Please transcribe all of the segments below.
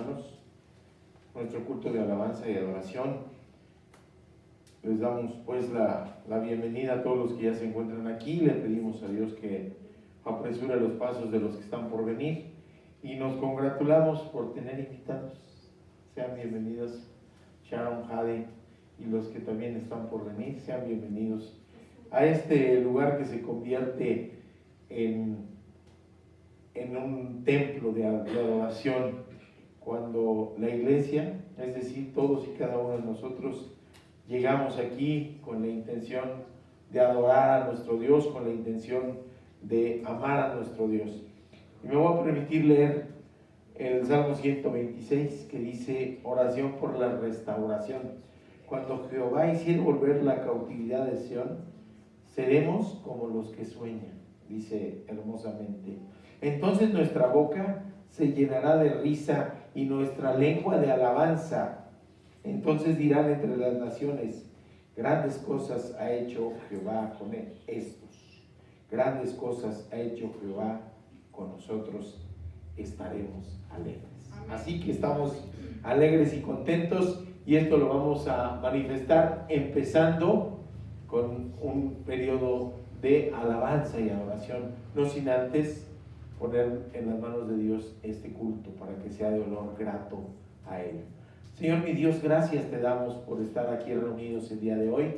hermanos, nuestro culto de alabanza y adoración. Les damos pues la bienvenida a todos los que ya se encuentran aquí. Le pedimos a Dios que apresure los pasos de los que están por venir y nos congratulamos por tener invitados. Sean bienvenidos Sharon, Jade y los que también están por venir, sean bienvenidos a este lugar que se convierte en un templo de adoración, cuando la iglesia, es decir, todos y cada uno de nosotros, llegamos aquí con la intención de adorar a nuestro Dios, con la intención de amar a nuestro Dios. Y me voy a permitir leer el Salmo 126, que dice: oración por la restauración. Cuando Jehová hiciere volver la cautividad de Sión, seremos como los que sueñan, dice hermosamente. Entonces nuestra boca se llenará de risa y nuestra lengua de alabanza. Entonces dirán entre las naciones: grandes cosas ha hecho Jehová con estos. Grandes cosas ha hecho Jehová con nosotros. Estaremos alegres. Así que estamos alegres y contentos, y esto lo vamos a manifestar empezando con un periodo de alabanza y adoración, no sin antes poner en las manos de Dios este culto para que sea de olor grato a Él. Señor mi Dios, gracias te damos por estar aquí reunidos el día de hoy.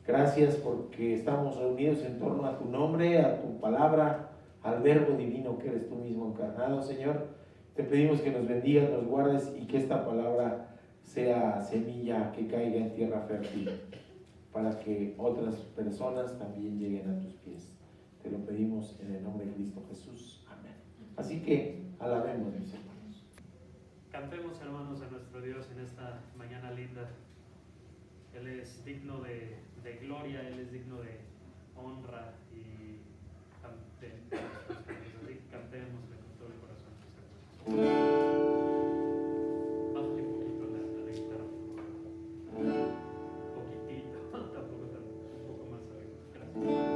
Gracias porque estamos reunidos en torno a tu nombre, a tu palabra, al verbo divino que eres tú mismo encarnado. Señor, te pedimos que nos bendigas, nos guardes y que esta palabra sea semilla que caiga en tierra fértil para que otras personas también lleguen a tus pies. Te lo pedimos en el nombre de Cristo Jesús. Amén. Así que alabemos, mis hermanos. Cantemos, hermanos, a nuestro Dios en esta mañana linda. Él es digno de gloria, Él es digno de honra y así cantémosle con todo el corazón. Bájale un poquito la guitarra, por favor. Poquitito, tampoco tanto, un poco más arriba. Gracias.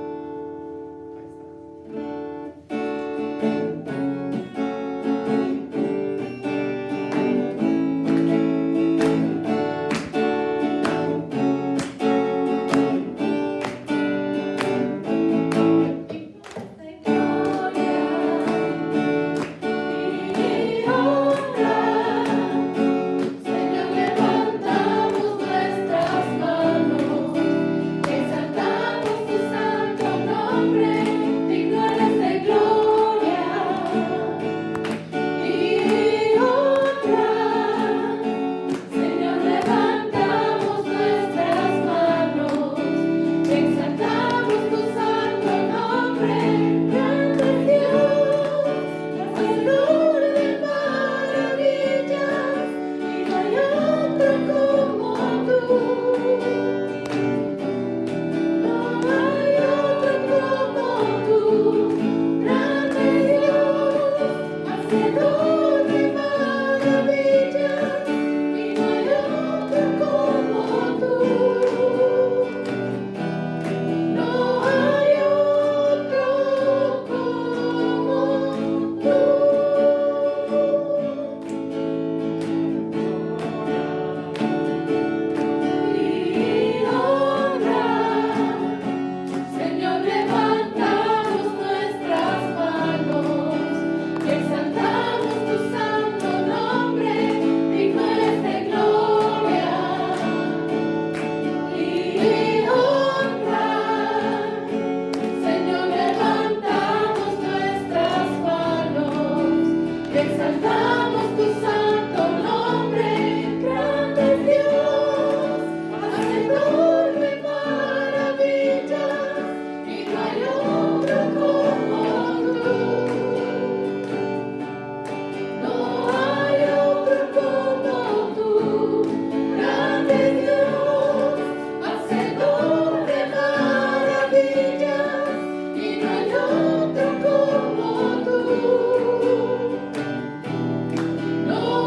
No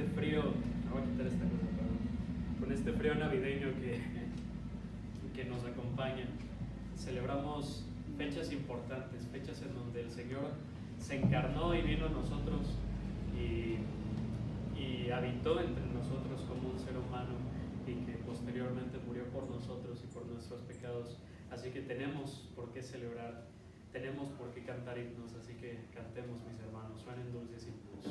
este frío, me voy a quitar esta cosa, perdón, con este frío navideño que nos acompaña, celebramos fechas importantes, fechas en donde el Señor se encarnó y vino a nosotros y habitó entre nosotros como un ser humano y que posteriormente murió por nosotros y por nuestros pecados. Así que tenemos por qué celebrar, tenemos por qué cantar himnos, así que cantemos, mis hermanos, suenen dulces himnos.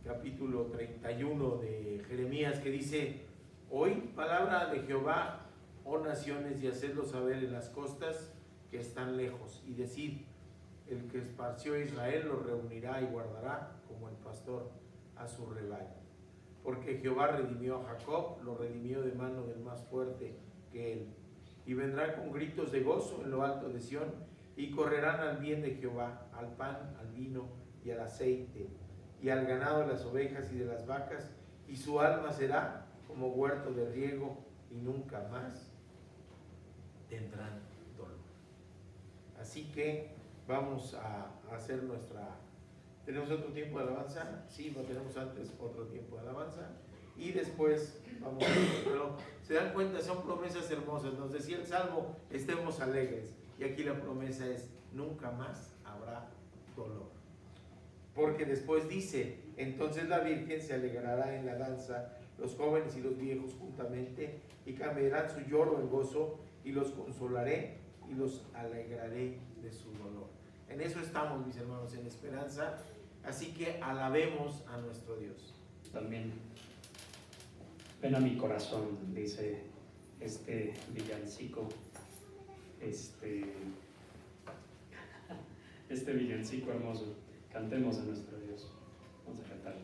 Capítulo 31 de Jeremías, que dice: Oíd palabra de Jehová, oh naciones, y hacedlo saber en las costas que están lejos, y decid: el que esparció a Israel lo reunirá y guardará como el pastor a su rebaño. Porque Jehová redimió a Jacob, lo redimió de mano del más fuerte que él. Y vendrán con gritos de gozo en lo alto de Sión, y correrán al bien de Jehová, al pan, al vino y al aceite, y al ganado de las ovejas y de las vacas, y su alma será como huerto de riego, y nunca más tendrán dolor. Así que vamos a hacer nuestra... ¿Tenemos otro tiempo de alabanza? Sí, lo tenemos antes, otro tiempo de alabanza, y después vamos a hacer, pero se dan cuenta, son promesas hermosas. Nos decía el Salmo: estemos alegres, y aquí la promesa es: nunca más habrá dolor. Porque después dice: entonces la Virgen se alegrará en la danza, los jóvenes y los viejos juntamente, y cambiarán su lloro en gozo, y los consolaré y los alegraré de su dolor. En eso estamos, mis hermanos, en esperanza. Así que alabemos a nuestro Dios. También ven a mi corazón, dice este villancico, este villancico hermoso. Cantemos a nuestro Dios. Vamos a cantarle.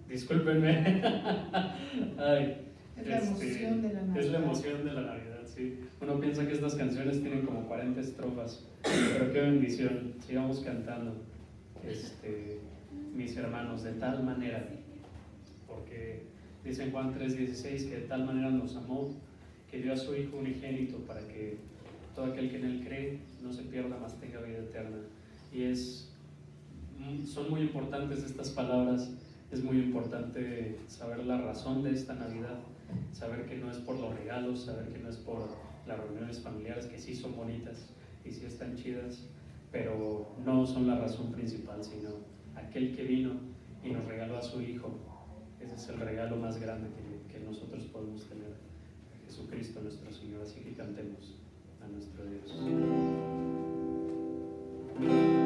Discúlpenme. Ay, es la emoción de la Navidad. Es la emoción de la Navidad, sí. Uno piensa que estas canciones tienen como 40 estrofas, pero qué bendición. Sigamos cantando, mis hermanos, de tal manera, porque dice en Juan 3:16 que de tal manera nos amó, que dio a su Hijo unigénito para que todo aquel que en Él cree no se pierda, mas tenga vida eterna. Y son muy importantes estas palabras. Es muy importante saber la razón de esta Navidad, saber que no es por los regalos, saber que no es por las reuniones familiares, que sí son bonitas y sí están chidas, pero no son la razón principal, sino aquel que vino y nos regaló a su Hijo. Ese es el regalo más grande que nosotros podemos tener, Jesucristo nuestro Señor. Así que cantemos a nuestro Dios. Thank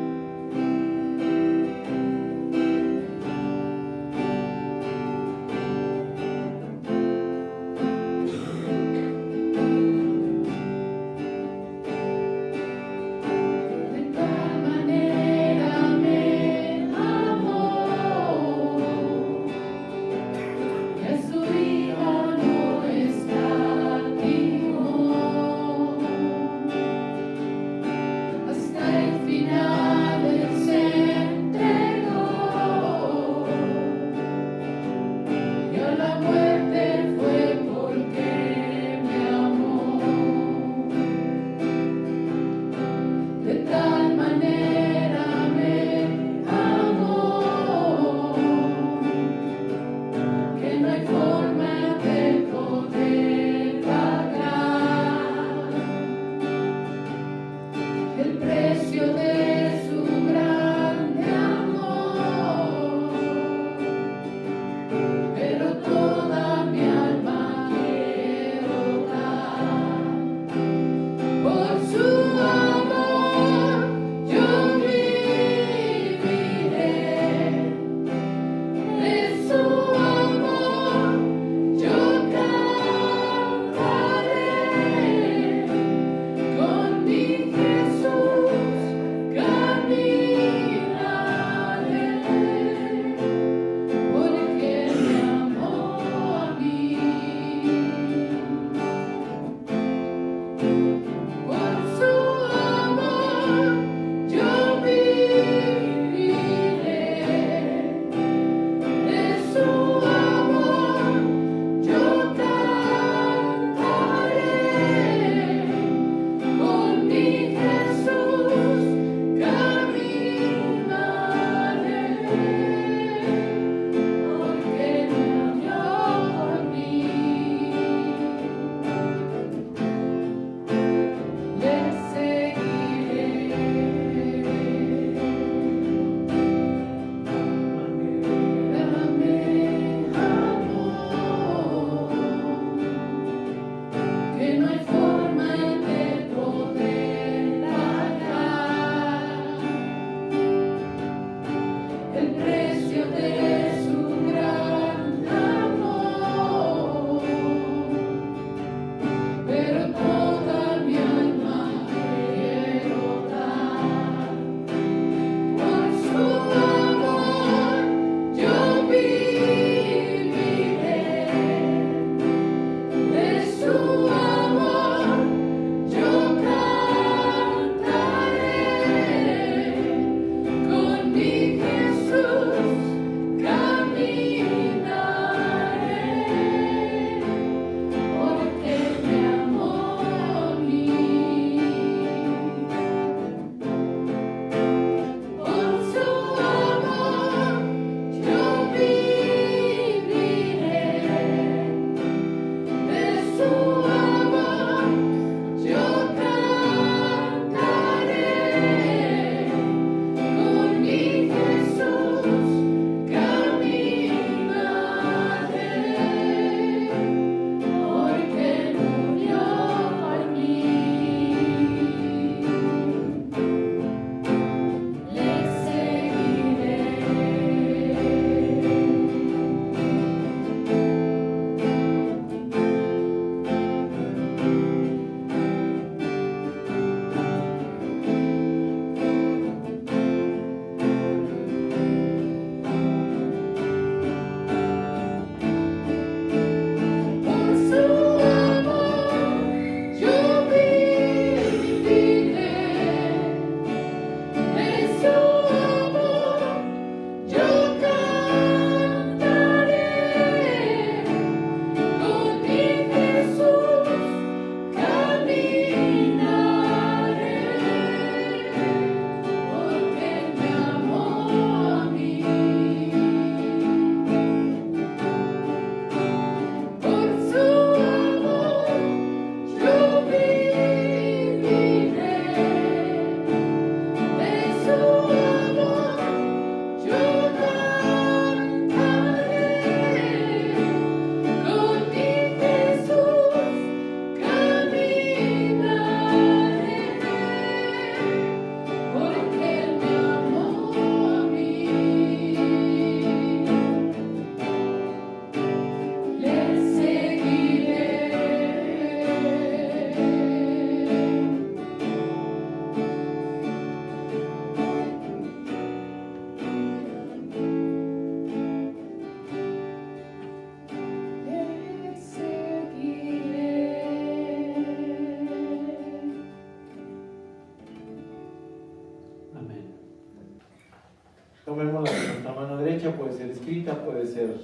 fecha puede ser escrita, puede ser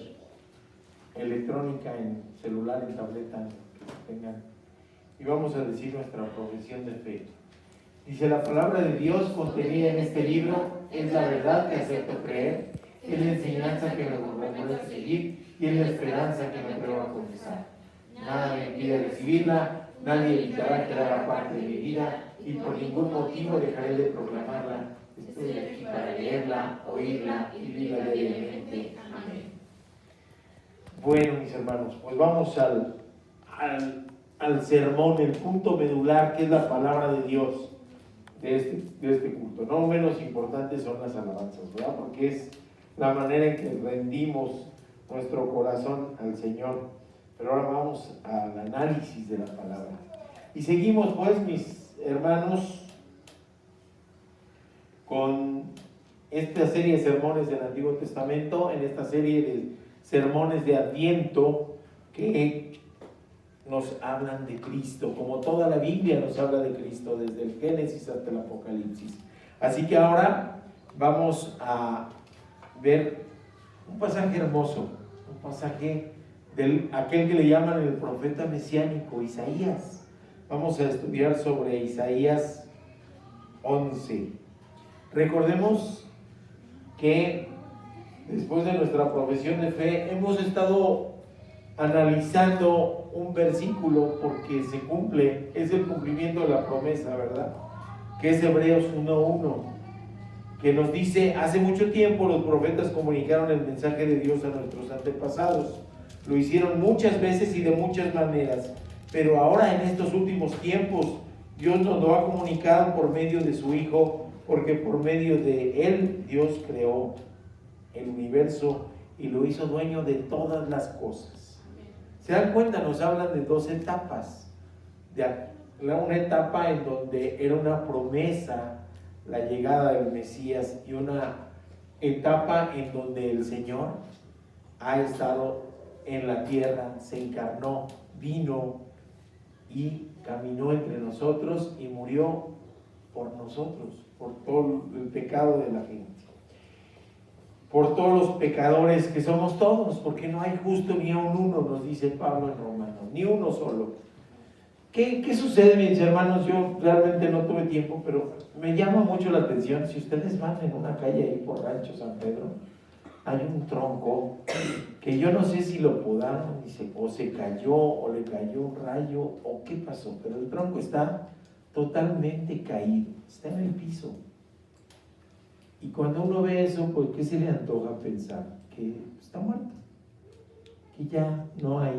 electrónica, en celular, en tableta, que tengan. Y vamos a decir nuestra profesión de fe. Dice: la palabra de Dios contenida en este libro es la verdad que acepto creer, es la enseñanza que me procuro seguir y es la esperanza que me atrevo a confesar. Nada me impide recibirla, nadie evitará que haga parte de mi vida y por ningún motivo dejaré de proclamarla. Estoy aquí para leerla, oírla y vivirla diariamente. Amén. Bueno, mis hermanos, pues vamos al sermón, el punto medular, que es la palabra de Dios de este culto. No menos importantes son las alabanzas, ¿verdad? Porque es la manera en que rendimos nuestro corazón al Señor. Pero ahora vamos al análisis de la palabra. Y seguimos, pues, mis hermanos, con esta serie de sermones del Antiguo Testamento, en esta serie de sermones de Adviento que nos hablan de Cristo, como toda la Biblia nos habla de Cristo, desde el Génesis hasta el Apocalipsis. Así que ahora vamos a ver un pasaje hermoso, un pasaje de aquel que le llaman el profeta mesiánico, Isaías. Vamos a estudiar sobre Isaías 11. Recordemos que después de nuestra profesión de fe hemos estado analizando un versículo porque se cumple, es el cumplimiento de la promesa, ¿verdad? Que es Hebreos 1:1, que nos dice: hace mucho tiempo los profetas comunicaron el mensaje de Dios a nuestros antepasados. Lo hicieron muchas veces y de muchas maneras, pero ahora en estos últimos tiempos Dios nos lo ha comunicado por medio de su Hijo, porque por medio de Él Dios creó el universo y lo hizo dueño de todas las cosas. ¿Se dan cuenta? Nos hablan de dos etapas. Una etapa en donde era una promesa la llegada del Mesías, y una etapa en donde el Señor ha estado en la tierra, se encarnó, vino y caminó entre nosotros y murió por nosotros, por todo el pecado de la gente, por todos los pecadores que somos todos, porque no hay justo ni a un uno, nos dice Pablo en Romanos, ni uno solo. ¿Qué sucede, mis hermanos? Yo realmente no tuve tiempo, pero me llama mucho la atención. Si ustedes van en una calle ahí por Rancho San Pedro, hay un tronco que yo no sé si lo podaron o se cayó o le cayó un rayo o qué pasó, pero el tronco está totalmente caído, está en el piso. Y cuando uno ve eso, pues ¿qué se le antoja pensar? Que está muerto, que ya no hay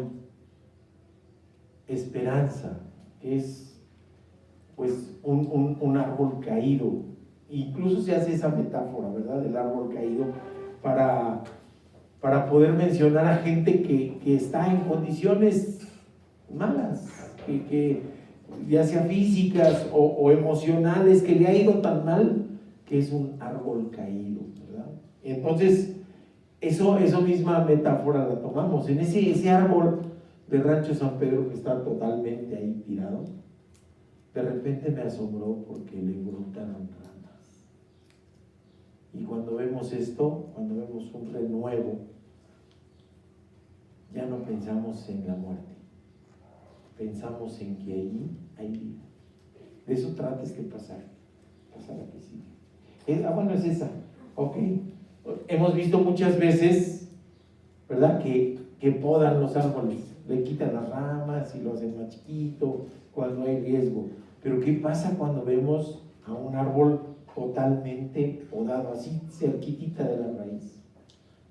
esperanza, que es pues un árbol caído. Incluso se hace esa metáfora, ¿verdad?, del árbol caído para poder mencionar a gente que está en condiciones malas, que ya sea físicas o emocionales, que le ha ido tan mal que es un árbol caído, ¿verdad? Entonces, eso misma metáfora la tomamos en ese árbol de Rancho San Pedro que está totalmente ahí tirado. De repente me asombró porque le brotaron ramas. Y cuando vemos esto, cuando vemos un renuevo, ya no pensamos en la muerte, pensamos en que allí hay vida. De eso trata este pasaje. Pasar a que sigue. Bueno, es esa. Ok. Hemos visto muchas veces, ¿verdad?, que podan los árboles, le quitan las ramas y lo hacen más chiquito cuando hay riesgo. Pero ¿qué pasa cuando vemos a un árbol totalmente podado, así cerquitita de la raíz?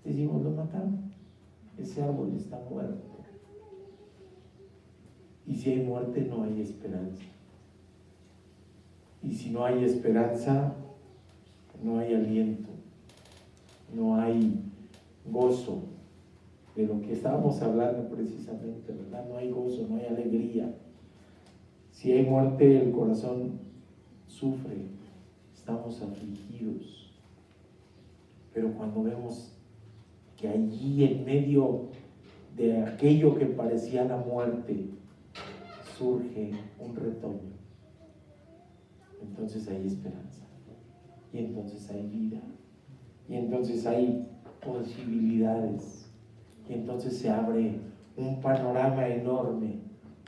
Decimos: lo mataron, ese árbol está muerto. Y si hay muerte, no hay esperanza. Y si no hay esperanza, no hay aliento, no hay gozo, de lo que estábamos hablando precisamente, ¿verdad? No hay gozo, no hay alegría. Si hay muerte, el corazón sufre, estamos afligidos. Pero cuando vemos que allí en medio de aquello que parecía la muerte surge un retoño, entonces hay esperanza, y entonces hay vida, y entonces hay posibilidades. Y entonces se abre un panorama enorme.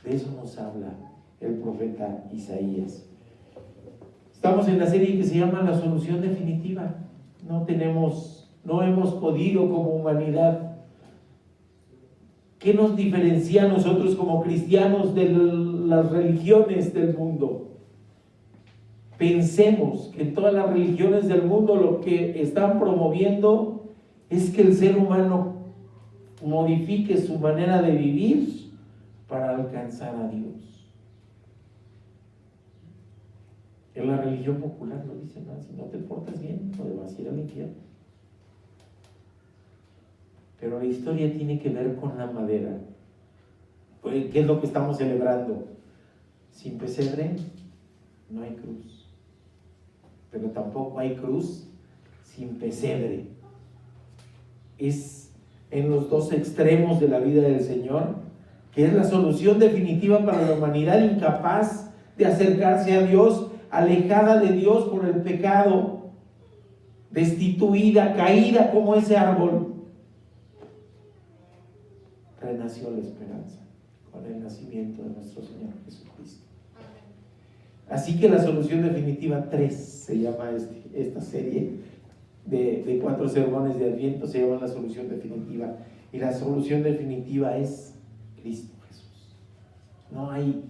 De eso nos habla el profeta Isaías. Estamos en la serie que se llama La Solución Definitiva. No hemos podido como humanidad. ¿Qué nos diferencia a nosotros como cristianos de las religiones del mundo? Pensemos que en todas las religiones del mundo lo que están promoviendo es que el ser humano modifique su manera de vivir para alcanzar a Dios. En la religión popular lo dicen, ¿no? Si no te portas bien, no vas a ir al infierno. Pero la historia tiene que ver con la madera. ¿Qué es lo que estamos celebrando? Sin pesebre no hay cruz. Pero tampoco hay cruz sin pesebre. Es en los dos extremos de la vida del Señor, que es la solución definitiva para la humanidad incapaz de acercarse a Dios, alejada de Dios por el pecado, destituida, caída como ese árbol. Renació la esperanza con el nacimiento de nuestro Señor Jesucristo. Así que la solución definitiva 3 se llama esta serie de 4 sermones de Adviento, se llama la solución definitiva. Y la solución definitiva es Cristo Jesús. No hay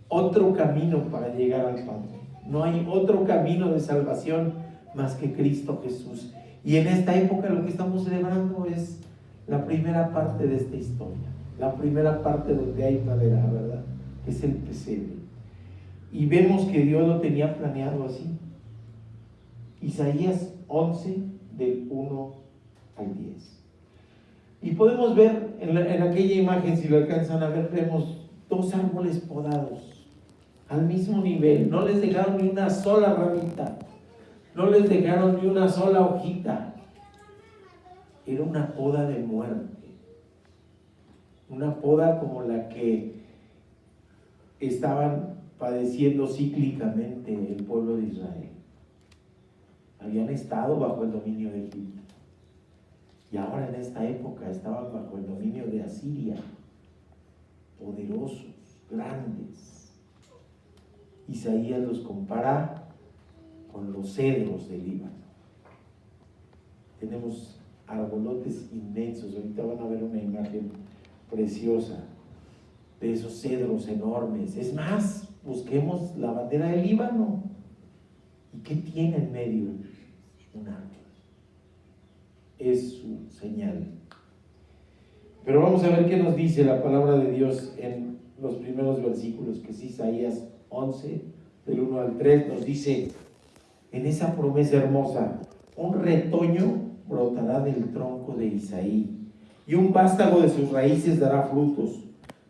otro camino para llegar al Padre. No hay otro camino de salvación más que Cristo Jesús. Y en esta época lo que estamos celebrando es la primera parte de esta historia. La primera parte donde hay madera, ¿verdad? Es el pesebre. Y vemos que Dios lo tenía planeado así. Isaías 11, del 1 al 10. Y podemos ver en aquella imagen, si lo alcanzan a ver, vemos 2 árboles podados al mismo nivel. No les dejaron ni una sola ramita, no les dejaron ni una sola hojita. Era una poda de muerte. Una poda como la que estaban padeciendo cíclicamente el pueblo de Israel. Habían estado bajo el dominio de Egipto. Y ahora en esta época estaban bajo el dominio de Asiria. Poderosos, grandes. Isaías los compara con los cedros del Líbano. Tenemos arbolotes inmensos. Ahorita van a ver una imagen preciosa de esos cedros enormes. Es más, busquemos la bandera del Líbano. ¿Y qué tiene en medio? Un árbol. Es su señal. Pero vamos a ver qué nos dice la palabra de Dios en los primeros versículos, que es Isaías 11, del 1 al 3, nos dice, en esa promesa hermosa, un retoño brotará del tronco de Isaí, y un vástago de sus raíces dará frutos.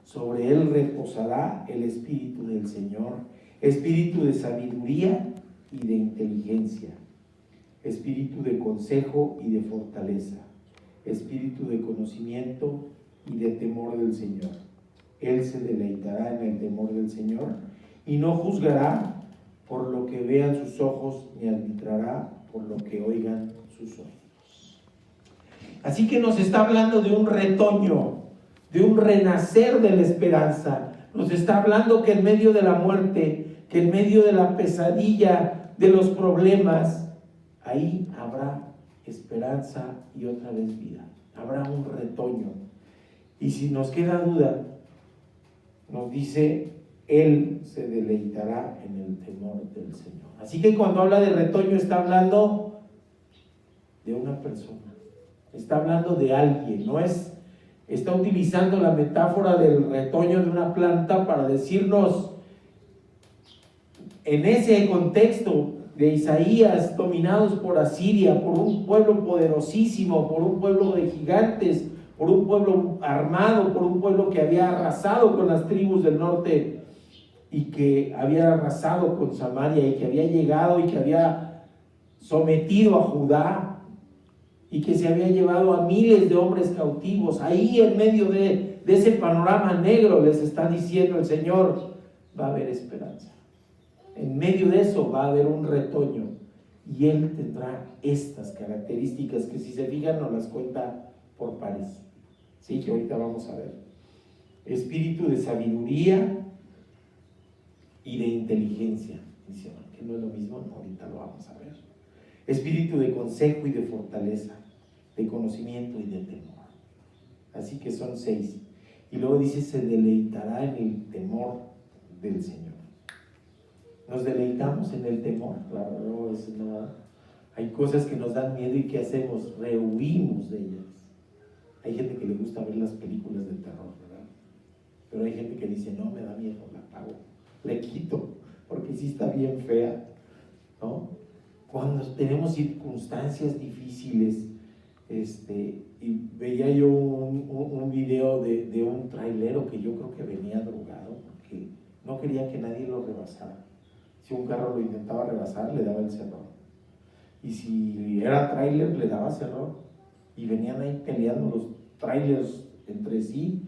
Sobre él reposará el espíritu del Señor, espíritu de sabiduría y de inteligencia, espíritu de consejo y de fortaleza, espíritu de conocimiento y de temor del Señor. Él se deleitará en el temor del Señor y no juzgará por lo que vean sus ojos, ni arbitrará por lo que oigan sus oídos. Así que nos está hablando de un retoño, de un renacer de la esperanza. Nos está hablando que en medio de la muerte, que en medio de la pesadilla, de los problemas, ahí habrá esperanza y otra vez vida. Habrá un retoño. Y si nos queda duda, nos dice, Él se deleitará en el temor del Señor. Así que cuando habla de retoño está hablando de una persona. Está hablando de alguien. Está utilizando la metáfora del retoño de una planta para decirnos, en ese contexto de Isaías, dominados por Asiria, por un pueblo poderosísimo, por un pueblo de gigantes, por un pueblo armado, por un pueblo que había arrasado con las tribus del norte y que había arrasado con Samaria y que había llegado y que había sometido a Judá y que se había llevado a miles de hombres cautivos. Ahí en medio de ese panorama negro les está diciendo el Señor, va a haber esperanza. En medio de eso va a haber un retoño y Él tendrá estas características que, si se fijan, nos las cuenta por pares, ¿sí? Que ahorita vamos a ver. Espíritu de sabiduría y de inteligencia, dice, que no es lo mismo, no, ahorita lo vamos a ver. Espíritu de consejo y de fortaleza, de conocimiento y de temor. Así que son 6. Y luego dice, se deleitará en el temor del Señor. Nos deleitamos en el temor, claro, no, eso no. Hay cosas que nos dan miedo y ¿qué hacemos? Rehuimos de ellas. Hay gente que le gusta ver las películas de terror, ¿verdad? Pero hay gente que dice, no, me da miedo, la apago, le quito, porque sí está bien fea, ¿no? Cuando tenemos circunstancias difíciles, y veía yo un video de un trailero que yo creo que venía drogado, porque no quería que nadie lo rebasara. Si un carro lo intentaba rebasar, le daba el cerrón. Y si era tráiler, le daba cerrón. Y venían ahí peleando los trailers entre sí.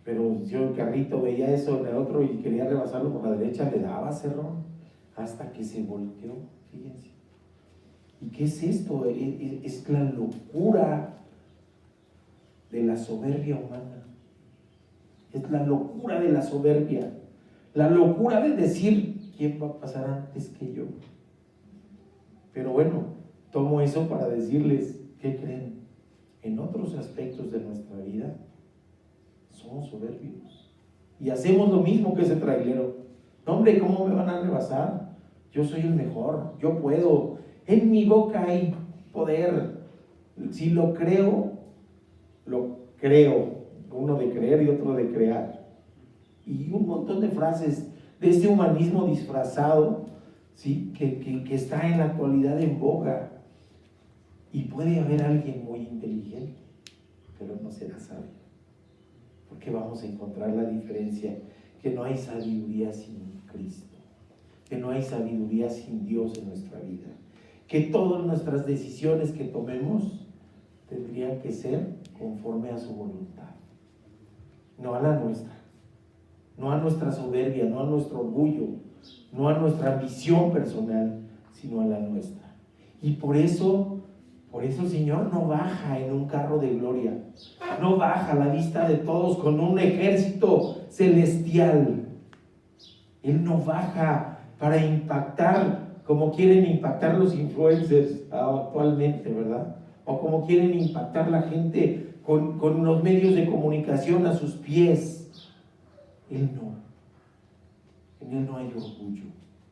Pero yo el carrito veía eso en el otro y quería rebasarlo por la derecha, le daba cerrón. Hasta que se volteó, fíjense. ¿Y qué es esto? Es la locura de la soberbia humana. Es la locura de la soberbia. La locura de decir, ¿quién va a pasar antes que yo? Pero bueno, tomo eso para decirles, ¿qué creen? En otros aspectos de nuestra vida, somos soberbios. Y hacemos lo mismo que ese trailero. No, hombre, ¿cómo me van a rebasar? Yo soy el mejor, yo puedo. En mi boca hay poder. Si lo creo, lo creo. Uno de creer y otro de crear. Y un montón de frases de ese humanismo disfrazado, ¿sí? que está en la actualidad en boga. Y puede haber alguien muy inteligente, pero no será sabio. Porque vamos a encontrar la diferencia, que no hay sabiduría sin Cristo, que no hay sabiduría sin Dios en nuestra vida, que todas nuestras decisiones que tomemos tendrían que ser conforme a su voluntad, no a la nuestra, no a nuestra soberbia, no a nuestro orgullo, no a nuestra ambición personal, sino a la nuestra. Y por eso el Señor no baja en un carro de gloria, no baja a la vista de todos con un ejército celestial. Él no baja para impactar como quieren impactar los influencers actualmente, ¿verdad? O como quieren impactar la gente con los medios de comunicación a sus pies. Él no. En Él no hay orgullo,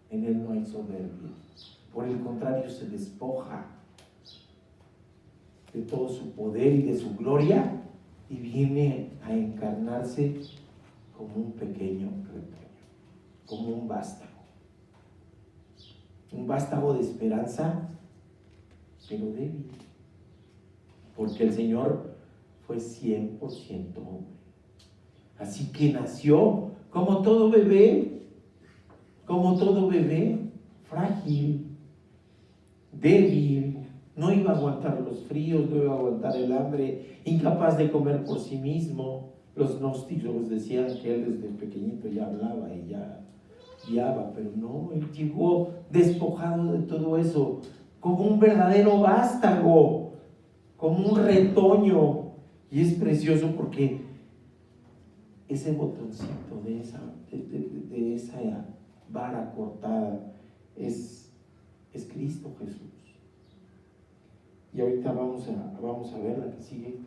en Él no hay soberbia. Por el contrario, se despoja de todo su poder y de su gloria y viene a encarnarse como un pequeño retoño, como un vástago de esperanza, pero débil, porque el Señor fue 100% hombre. Así que nació como todo bebé, frágil, débil. No iba a aguantar los fríos, no iba a aguantar el hambre, incapaz de comer por sí mismo. Los gnósticos decían que él desde pequeñito ya hablaba y ya guiaba, pero no, él llegó despojado de todo eso, como un verdadero vástago, como un retoño. Y es precioso porque ese botoncito de esa vara cortada es Cristo Jesús. Y ahorita vamos a ver la que sigue.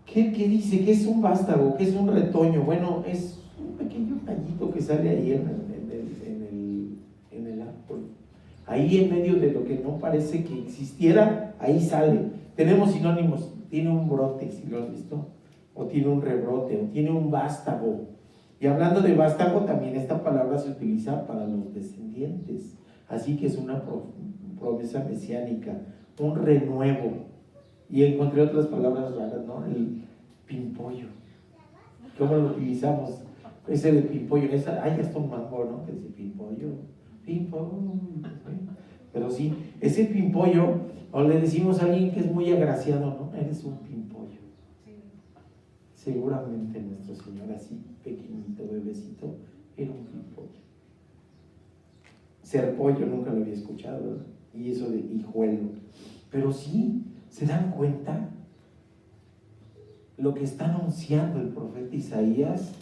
¿Qué dice? ¿Qué es un vástago? ¿Qué es un retoño? Bueno, es un pequeño tallito que sale ahí en el árbol. Ahí en medio de lo que no parece que existiera, ahí sale. Tenemos sinónimos. Tiene un brote, si lo has visto, o tiene un rebrote, o tiene un vástago. Y hablando de vástago, también esta palabra se utiliza para los descendientes. Así que es una promesa mesiánica, un renuevo. Y encontré otras palabras raras, ¿no? El pimpollo. ¿Cómo lo utilizamos? Ese de pimpollo, ya está un mambo, ¿no? Ese pimpollo. Pero sí, ese pimpollo, o le decimos a alguien que es muy agraciado, ¿no? Eres un pimpollo. Seguramente nuestro Señor, así pequeñito, bebecito, era un pimpollo. Ser pollo nunca lo había escuchado, ¿verdad? y eso de hijuelo. Pero sí, ¿se dan cuenta? Lo que está anunciando el profeta Isaías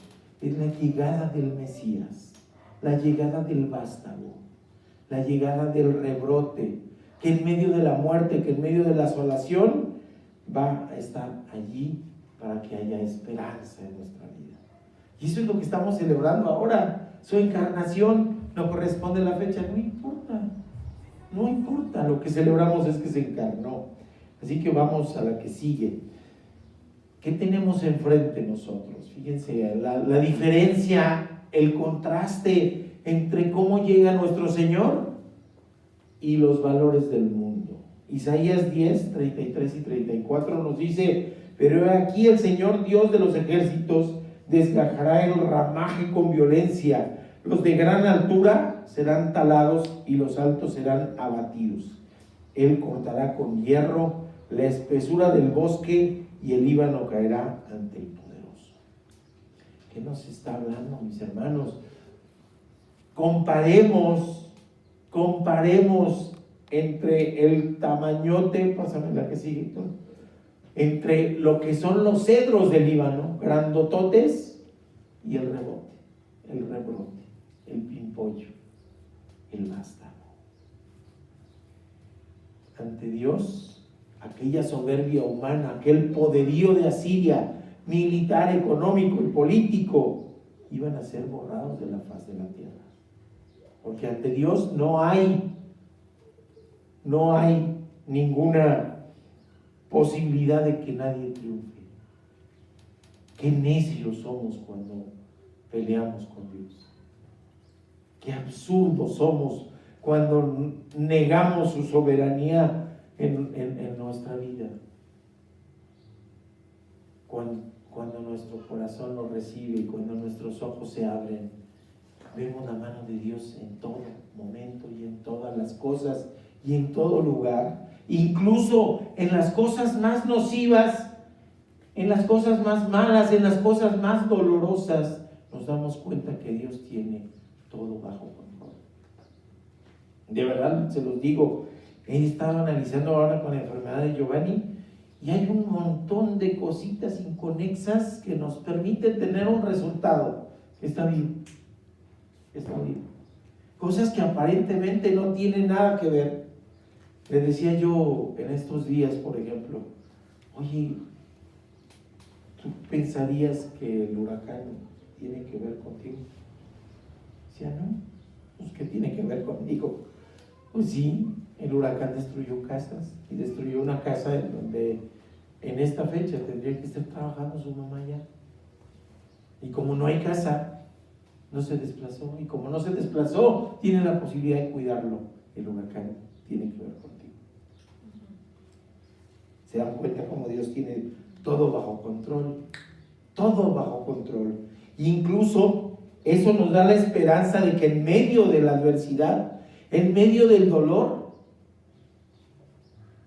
es la llegada del Mesías, la llegada del vástago, la llegada del rebrote, que en medio de la muerte, que en medio de la asolación, va a estar allí para que haya esperanza en nuestra vida. Y eso es lo que estamos celebrando ahora, su encarnación. No corresponde la fecha, no importa, no importa, lo que celebramos es que se encarnó. Así que vamos a la que sigue. ¿Qué tenemos enfrente nosotros? Fíjense, la diferencia, el contraste entre cómo llega nuestro Señor y los valores del mundo. Isaías 10, 33 y 34 nos dice: pero he aquí el Señor Dios de los ejércitos desgajará el ramaje con violencia, los de gran altura serán talados y los altos serán abatidos. Él cortará con hierro la espesura del bosque y el Líbano caerá ante el poderoso. ¿Qué nos está hablando, mis hermanos? Comparemos entre el tamañote, pásame la que sigue, Héctor, entre lo que son los cedros del Líbano, grandototes, y el rebrote, el pimpollo, el vástago. Ante Dios, aquella soberbia humana, aquel poderío de Asiria, militar, económico y político, iban a ser borrados de la faz de la tierra. Porque ante Dios no hay ninguna posibilidad de que nadie triunfe. Qué necios somos cuando peleamos con Dios. Qué absurdos somos cuando negamos su soberanía en nuestra vida. Cuando nuestro corazón lo recibe, cuando nuestros ojos se abren, vemos la mano de Dios en todo momento y en todas las cosas y en todo lugar, incluso en las cosas más nocivas, en las cosas más malas, en las cosas más dolorosas, nos damos cuenta que Dios tiene todo bajo control. De verdad, se los digo, he estado analizando ahora con la enfermedad de Giovanni y hay un montón de cositas inconexas que nos permiten tener un resultado. Está bien. Cosas que aparentemente no tienen nada que ver. Le decía yo en estos días, por ejemplo, oye, ¿tú pensarías que el huracán tiene que ver contigo? Decía, no, pues ¿qué tiene que ver conmigo? Pues sí, el huracán destruyó casas y destruyó una casa en donde en esta fecha tendría que estar trabajando su mamá ya. Y como no hay casa, no se desplazó, y como no se desplazó, tiene la posibilidad de cuidarlo. El huracán tiene que ver contigo. ¿Se dan cuenta cómo Dios tiene todo bajo control? Todo bajo control. Incluso eso nos da la esperanza de que en medio de la adversidad, en medio del dolor,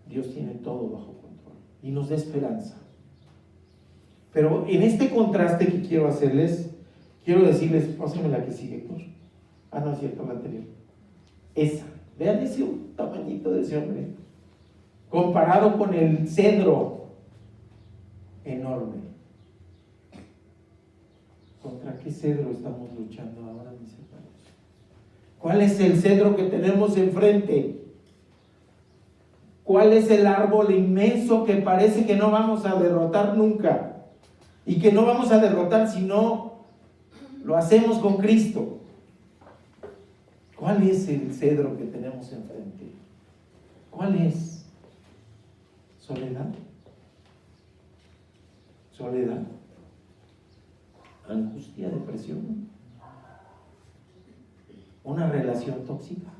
Dios tiene todo bajo control y nos da esperanza. Pero en este contraste que quiero hacerles, quiero decirles, pásame la que sigue, Héctor. No es cierto, la anterior. Esa. Vean ese tamañito de ese hombre. Comparado con el cedro enorme. ¿Contra qué cedro estamos luchando ahora, mis hermanos? ¿Cuál es el cedro que tenemos enfrente? ¿Cuál es el árbol inmenso que parece que no vamos a derrotar nunca? Y que no vamos a derrotar si no lo hacemos con Cristo. ¿Cuál es el cedro que tenemos enfrente? ¿Cuál es? Soledad. Soledad. Angustia, depresión. Una relación tóxica.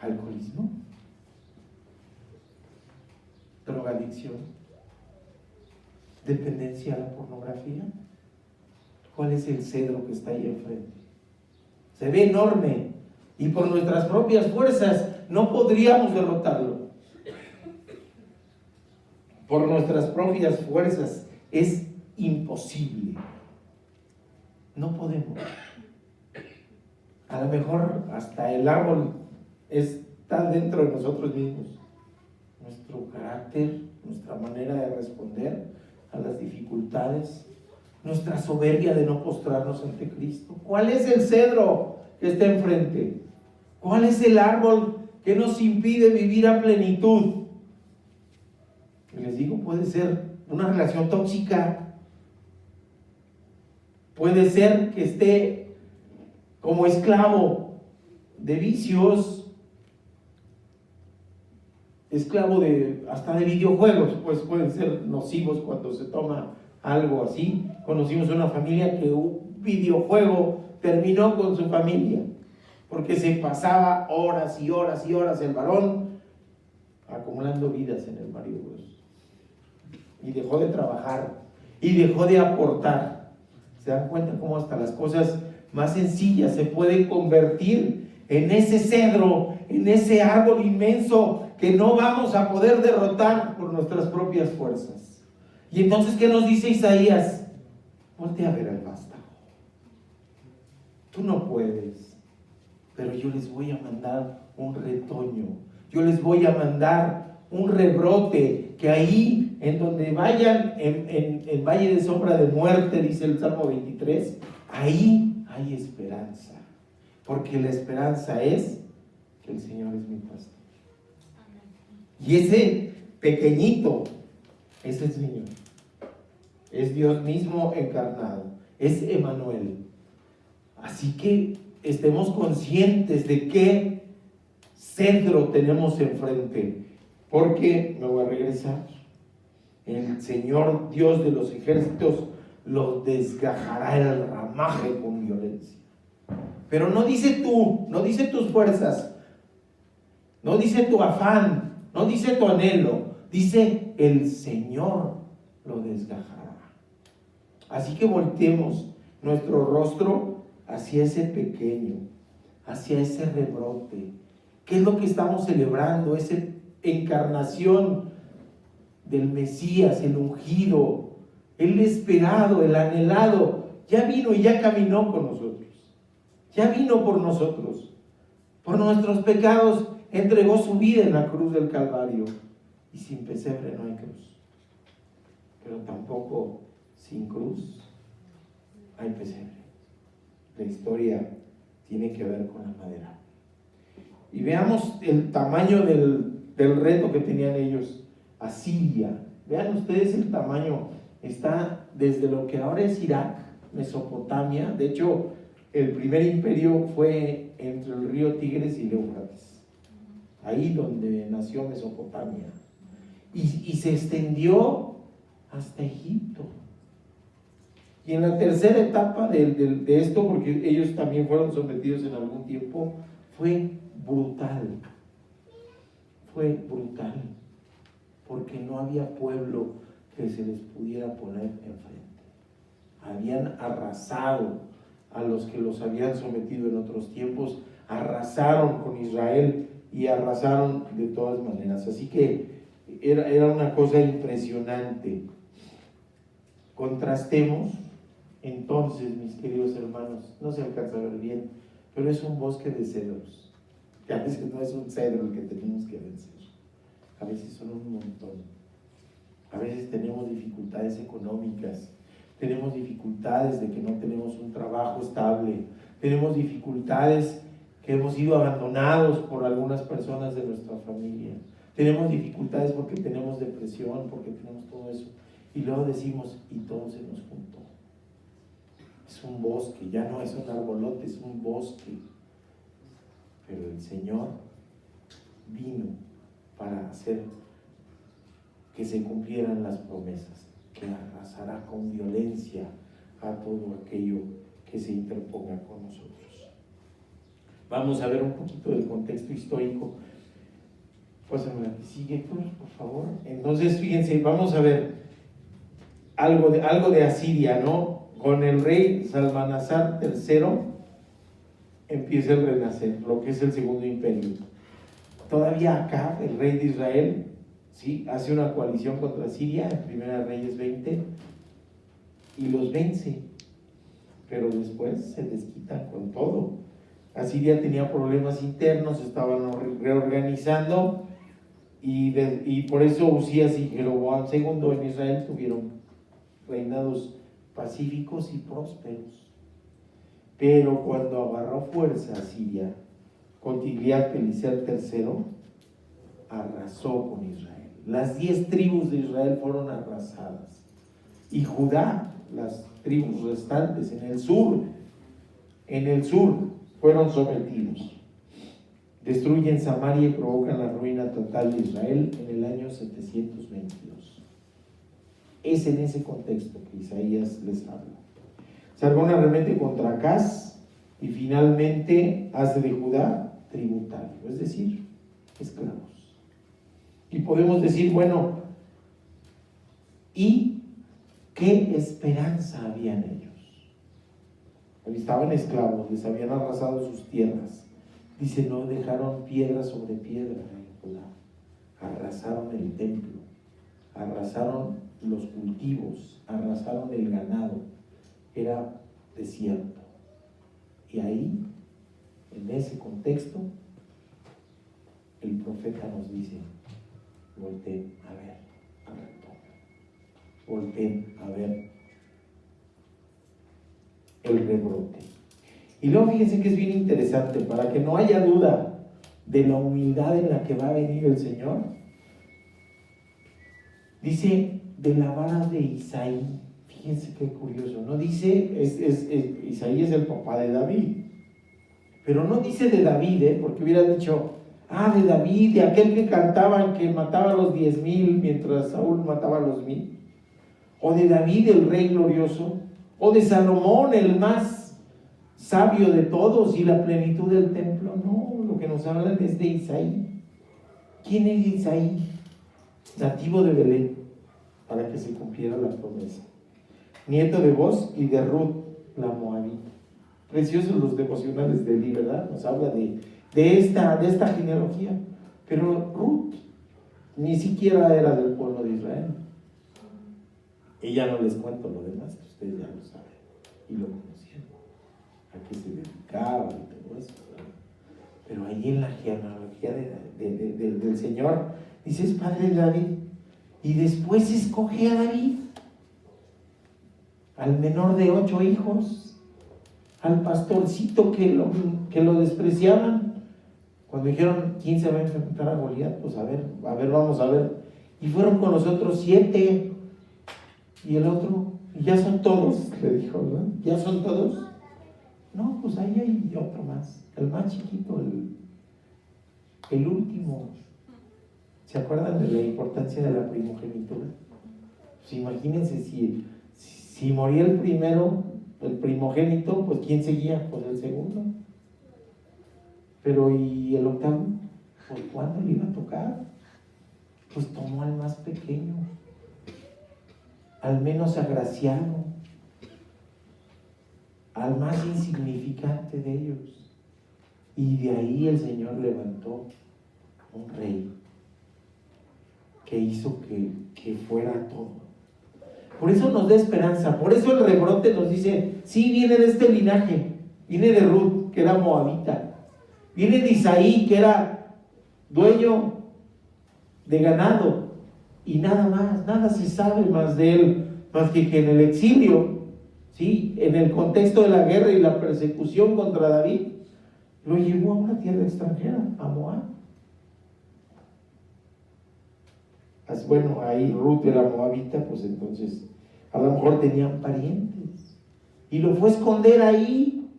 Alcoholismo. Drogadicción. Dependencia a la pornografía. ¿Cuál es el cedro que está ahí enfrente? Se ve enorme y por nuestras propias fuerzas no podríamos derrotarlo. Por nuestras propias fuerzas es imposible. No podemos. A lo mejor hasta el árbol está dentro de nosotros mismos. Nuestro carácter, nuestra manera de responder a las dificultades, nuestra soberbia de no postrarnos ante Cristo. ¿Cuál es el cedro que está enfrente? ¿Cuál es el árbol que nos impide vivir a plenitud? Y les digo, puede ser una relación tóxica, puede ser que esté como esclavo de vicios, esclavo hasta de videojuegos, pues pueden ser nocivos cuando se toma algo así. Conocimos una familia que un videojuego terminó con su familia, porque se pasaba horas y horas y horas el varón acumulando vidas en el Mario Bros. Y dejó de trabajar, y dejó de aportar. ¿Se dan cuenta cómo hasta las cosas más sencillas se pueden convertir en ese cedro, en ese árbol inmenso que no vamos a poder derrotar por nuestras propias fuerzas? Y entonces, ¿qué nos dice Isaías? Voltea a ver al vástago. Tú no puedes, pero yo les voy a mandar un retoño, yo les voy a mandar un rebrote, que ahí, en donde vayan, en valle de sombra de muerte, dice el Salmo 23, ahí hay esperanza, porque la esperanza es que el Señor es mi pastor. Y ese pequeñito es el Señor, es Dios mismo encarnado, es Emmanuel. Así que estemos conscientes de qué cedro tenemos enfrente, porque me voy a regresar. El Señor Dios de los ejércitos los desgajará el ramaje con violencia. Pero no dice tú, no dice tus fuerzas, no dice tu afán, no dice tu anhelo, dice el Señor lo desgajará. Así que volteemos nuestro rostro hacia ese pequeño, hacia ese rebrote. ¿Qué es lo que estamos celebrando? Esa encarnación del Mesías, el ungido, el esperado, el anhelado. Ya vino y ya caminó con nosotros. Ya vino por nosotros. Por nuestros pecados entregó su vida en la cruz del Calvario. Y sin pesebre no hay cruz. Pero tampoco sin cruz hay pesebre. La historia tiene que ver con la madera. Y veamos el tamaño del reto que tenían ellos. Asiria. Vean ustedes el tamaño. Está desde lo que ahora es Irak, Mesopotamia. De hecho, el primer imperio fue entre el río Tigres y el Éufrates. Ahí donde nació Mesopotamia. Y se extendió hasta Egipto. Y en la tercera etapa de esto, porque ellos también fueron sometidos en algún tiempo, fue brutal. Fue brutal. Porque no había pueblo que se les pudiera poner enfrente. Habían arrasado a los que los habían sometido en otros tiempos, arrasaron con Israel y arrasaron de todas maneras. Así que era una cosa impresionante. Contrastemos entonces, mis queridos hermanos, no se alcanza a ver bien, pero es un bosque de cedros, que a veces no es un cedro el que tenemos que vencer, a veces son un montón. A veces tenemos dificultades económicas, tenemos dificultades de que no tenemos un trabajo estable, tenemos dificultades que hemos sido abandonados por algunas personas de nuestra familia, tenemos dificultades porque tenemos depresión, porque tenemos todo eso, y luego decimos, y todo se nos juntó. Es un bosque, ya no es un arbolote, es un bosque. Pero el Señor vino para hacer que se cumplieran las promesas, que arrasará con violencia a todo aquello que se interponga con nosotros. Vamos a ver un poquito del contexto histórico. Pásame la que sigue, por favor. Entonces, fíjense, vamos a ver algo de Asiria, ¿no? Con el rey Salmanasar III empieza el renacer, lo que es el segundo imperio. Todavía Acab, el rey de Israel, ¿sí?, hace una coalición contra Siria en Primera Reyes 20 y los vence, pero después se desquitan con todo Asiria tenía problemas internos, estaban reorganizando y por eso Usías y Jeroboam II en Israel tuvieron reinados pacíficos y prósperos. Pero cuando agarró fuerza Asiria con Tiglat-Pileser III, arrasó con Israel. Las 10 tribus de Israel fueron arrasadas. Y Judá, las tribus restantes en el sur, fueron sometidos. Destruyen Samaria y provocan la ruina total de Israel en el año 722. Es en ese contexto que Isaías les habla. Sargón arremete contra Acaz y finalmente hace de Judá tributario, es decir, esclavos. Y podemos decir, bueno, ¿y qué esperanza había en ellos? Estaban esclavos, les habían arrasado sus tierras. Dice, no dejaron piedra sobre piedra en Judá. Arrasaron el templo, arrasaron los cultivos, arrasaron el ganado. Era desierto. Y ahí, en ese contexto, el profeta nos dice, volteen a ver al retorno, volteen a ver el rebrote. Y luego fíjense que es bien interesante, para que no haya duda de la humildad en la que va a venir el Señor, dice, de la vara de Isaí. Fíjense qué curioso, no dice, Isaí es el papá de David, pero no dice de David, porque hubiera dicho, de David, de aquel que cantaban que mataba a los 10,000 mientras Saúl mataba a los 1,000, o de David el rey glorioso, o de Salomón el más sabio de todos y la plenitud del templo. No, lo que nos hablan es de Isaí. ¿Quién es Isaí? Nativo de Belén, para que se cumpliera la promesa. Nieto de Boz y de Ruth, la moabita. Preciosos los devocionales de Eli, ¿verdad? Nos habla de esta genealogía. Pero Ruth ni siquiera era del pueblo de Israel. Y ya no les cuento lo demás, que ustedes ya lo saben y lo conocían, a qué se dedicaba y todo eso, ¿verdad? Pero ahí en la genealogía del Señor dice, es padre de David, y después escoge a David, al menor de 8 hijos, al pastorcito que lo despreciaban. Cuando dijeron, ¿quién se va a enfrentar a Goliat? Pues a ver, vamos a ver. Y fueron con los otros 7. Y el otro, ya son todos, le dijo, ¿verdad? ¿Ya son todos? No, pues ahí hay otro más, el más chiquito, el último. ¿Se acuerdan de la importancia de la primogenitura? Pues imagínense si moría el primero, el primogénito, pues ¿quién seguía? Pues el segundo. Pero ¿y el octavo? ¿Por cuándo le iba a tocar? Pues tomó al más pequeño, al menos agraciado, al más insignificante de ellos. Y de ahí el Señor levantó un rey que hizo que fuera todo. Por eso nos da esperanza, por eso el rebrote nos dice, sí, viene de este linaje, viene de Ruth, que era moabita, viene de Isaí, que era dueño de ganado, y nada más, nada se sabe más de él, más que en el exilio, ¿sí? En el contexto de la guerra y la persecución contra David, lo llevó a una tierra extranjera, a Moab. Bueno, ahí Ruth era moabita, pues entonces a lo mejor tenían parientes, y lo fue a esconder ahí,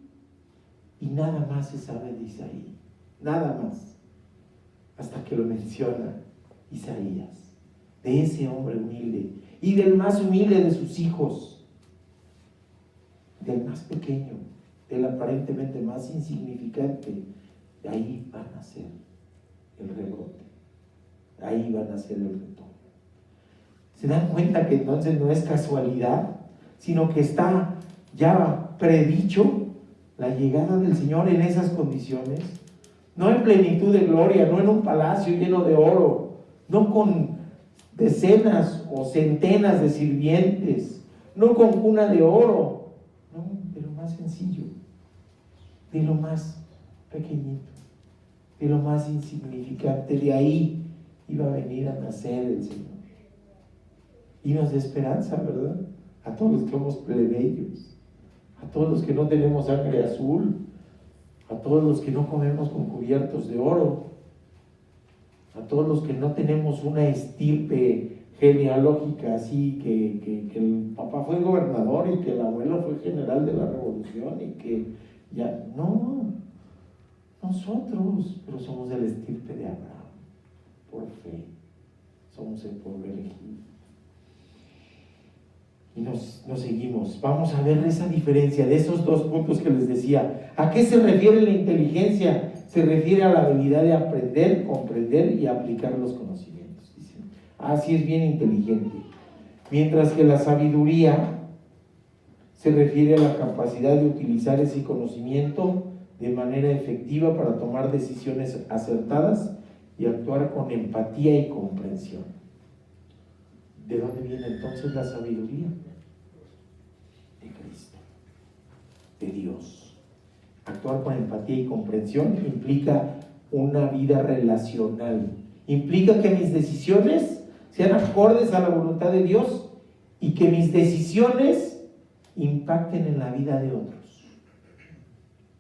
y nada más se sabe de Isaí, nada más, hasta que lo menciona Isaías, de ese hombre humilde, y del más humilde de sus hijos, del más pequeño, del aparentemente más insignificante. De ahí van a ser el rebrote, ahí van a ser el retorno. ¿Se dan cuenta que entonces no es casualidad, sino que está ya predicho la llegada del Señor en esas condiciones? No en plenitud de gloria, no en un palacio lleno de oro, no con decenas o centenas de sirvientes, no con cuna de oro, no, pero más sencillo, de lo más pequeñito, de lo más insignificante. De ahí iba a venir a nacer el Señor. Y nos da esperanza, ¿verdad? A todos los que somos plebeyos, a todos los que no tenemos sangre azul, a todos los que no comemos con cubiertos de oro, a todos los que no tenemos una estirpe genealógica así, que el papá fue gobernador y que el abuelo fue general de la revolución y que ya, no, nosotros, pero somos de la estirpe de Abraham, por fe, somos el pueblo elegido. Y nos seguimos. Vamos a ver esa diferencia de esos dos puntos que les decía. ¿A qué se refiere la inteligencia? Se refiere a la habilidad de aprender, comprender y aplicar los conocimientos. Dicen, así es bien inteligente. Mientras que la sabiduría se refiere a la capacidad de utilizar ese conocimiento de manera efectiva para tomar decisiones acertadas y actuar con empatía y comprensión. ¿De dónde viene entonces la sabiduría? De Cristo, de Dios. Actuar con empatía y comprensión implica una vida relacional. Implica que mis decisiones sean acordes a la voluntad de Dios y que mis decisiones impacten en la vida de otros.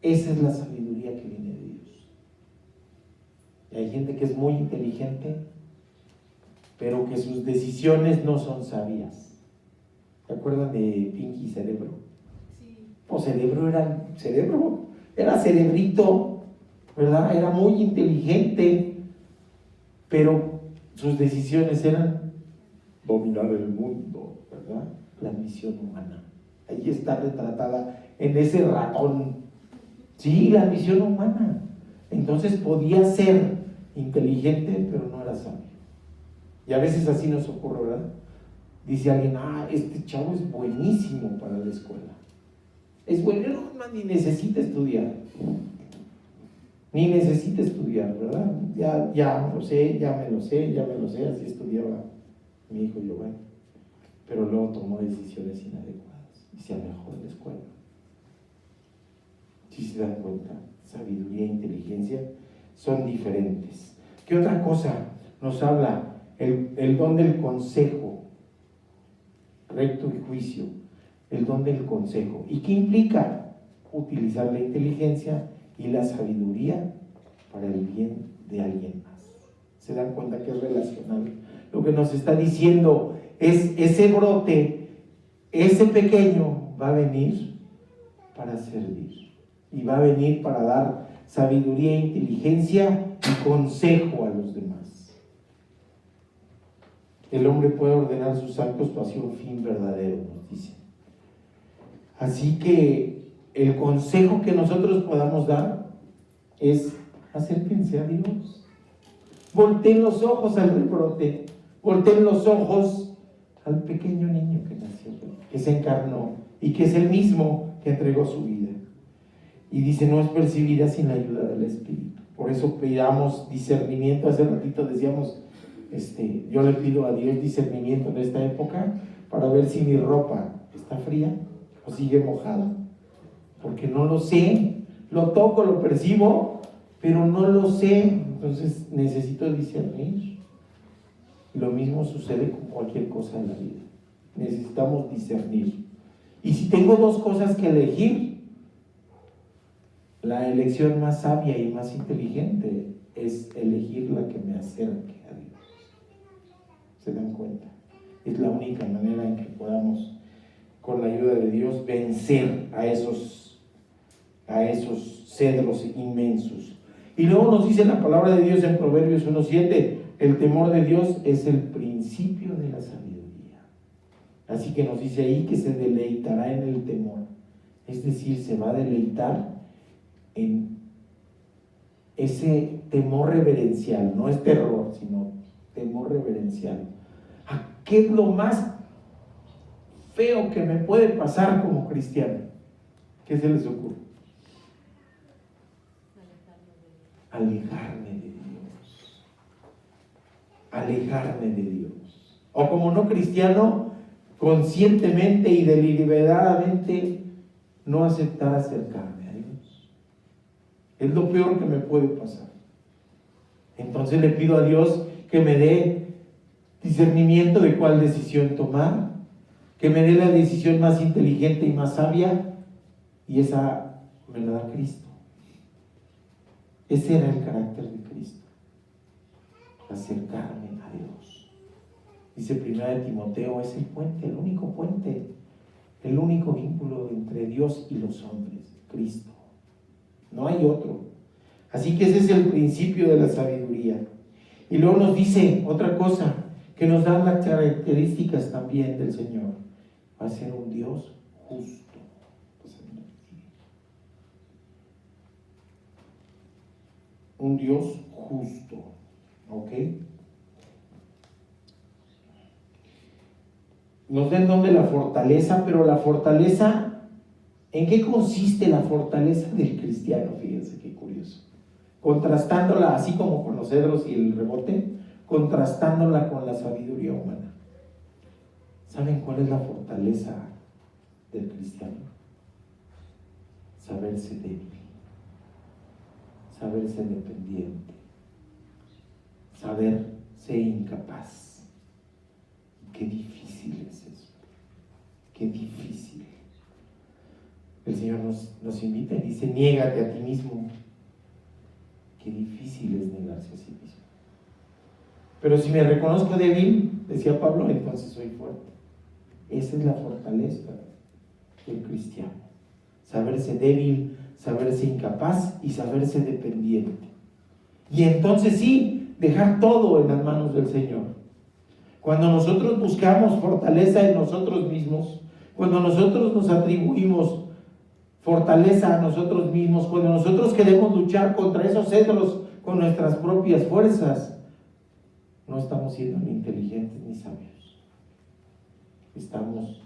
Esa es la sabiduría que viene de Dios. Y hay gente que es muy inteligente, pero que sus decisiones no son sabias. ¿Se acuerdan de Pinky Cerebro? Sí. Pues Cerebro era cerebrito, ¿verdad? Era muy inteligente, pero sus decisiones eran dominar el mundo, ¿verdad? La ambición humana. Ahí está retratada en ese ratón. Sí, la ambición humana. Entonces podía ser inteligente, pero no era sabio. Y a veces así nos ocurre, ¿verdad? Dice alguien, este chavo es buenísimo para la escuela. Es bueno, no, ni necesita estudiar. Ni necesita estudiar, ¿verdad? Ya me lo sé, así estudiaba mi hijo Giovanni. Pero luego tomó decisiones inadecuadas y se alejó de la escuela. Si se dan cuenta, sabiduría e inteligencia son diferentes. ¿Qué otra cosa nos habla? El don del consejo, recto y juicio, el don del consejo. ¿Y qué implica? Utilizar la inteligencia y la sabiduría para el bien de alguien más. ¿Se dan cuenta que es relacional? Lo que nos está diciendo es ese brote, ese pequeño va a venir para servir y va a venir para dar sabiduría e inteligencia y consejo a los demás. El hombre puede ordenar sus actos hacia un fin verdadero, nos dice. Así que el consejo que nosotros podamos dar es acérquense a Dios. Volteen los ojos al rebrote, volteen los ojos al pequeño niño que nació, que se encarnó y que es el mismo que entregó su vida. Y dice, no es percibida sin la ayuda del Espíritu. Por eso pidamos discernimiento. Hace ratito decíamos, yo le pido a Dios discernimiento en esta época para ver si mi ropa está fría o sigue mojada, porque no lo sé, lo toco, lo percibo, pero no lo sé, entonces necesito discernir. Lo mismo sucede con cualquier cosa en la vida, necesitamos discernir. Y si tengo dos cosas que elegir, la elección más sabia y más inteligente es elegir la que me acerque a Dios. ¿Se dan cuenta? Es la única manera en que podamos, con la ayuda de Dios, vencer a esos cedros inmensos. Y luego nos dice la palabra de Dios en Proverbios 1:7, el temor de Dios es el principio de la sabiduría. Así que nos dice ahí que se deleitará en el temor. Es decir, se va a deleitar en ese temor reverencial, no es terror, sino temor reverencial. ¿Qué es lo más feo que me puede pasar como cristiano? ¿Qué se les ocurre? Alejarme de Dios. Alejarme de Dios. O como no cristiano, conscientemente y deliberadamente no aceptar acercarme a Dios. Es lo peor que me puede pasar. Entonces le pido a Dios que me dé discernimiento de cuál decisión tomar, que me dé la decisión más inteligente y más sabia, y esa me la da Cristo. Ese era el carácter de Cristo, acercarme a Dios. Dice 1 Timoteo, es el puente, el único puente, el único vínculo entre Dios y los hombres, Cristo. No hay otro. Así que ese es el principio de la sabiduría. Y luego nos dice otra cosa, que nos dan las características también del Señor. Va a ser un Dios justo. Un Dios justo. ¿Ok? Nos da el don de la fortaleza, pero la fortaleza, ¿en qué consiste la fortaleza del cristiano? Fíjense qué curioso. Contrastándola, así como con los cedros y el rebote, contrastándola con la sabiduría humana. ¿Saben cuál es la fortaleza del cristiano? Saberse débil, saberse dependiente, saberse incapaz. Qué difícil es eso, qué difícil. El Señor nos invita y dice, niégate a ti mismo. Qué difícil es negarse a sí mismo. Pero si me reconozco débil, decía Pablo, entonces soy fuerte. Esa es la fortaleza del cristiano. Saberse débil, saberse incapaz y saberse dependiente. Y entonces sí, dejar todo en las manos del Señor. Cuando nosotros buscamos fortaleza en nosotros mismos, cuando nosotros nos atribuimos fortaleza a nosotros mismos, cuando nosotros queremos luchar contra esos cedros con nuestras propias fuerzas, no estamos siendo ni inteligentes ni sabios. Estamos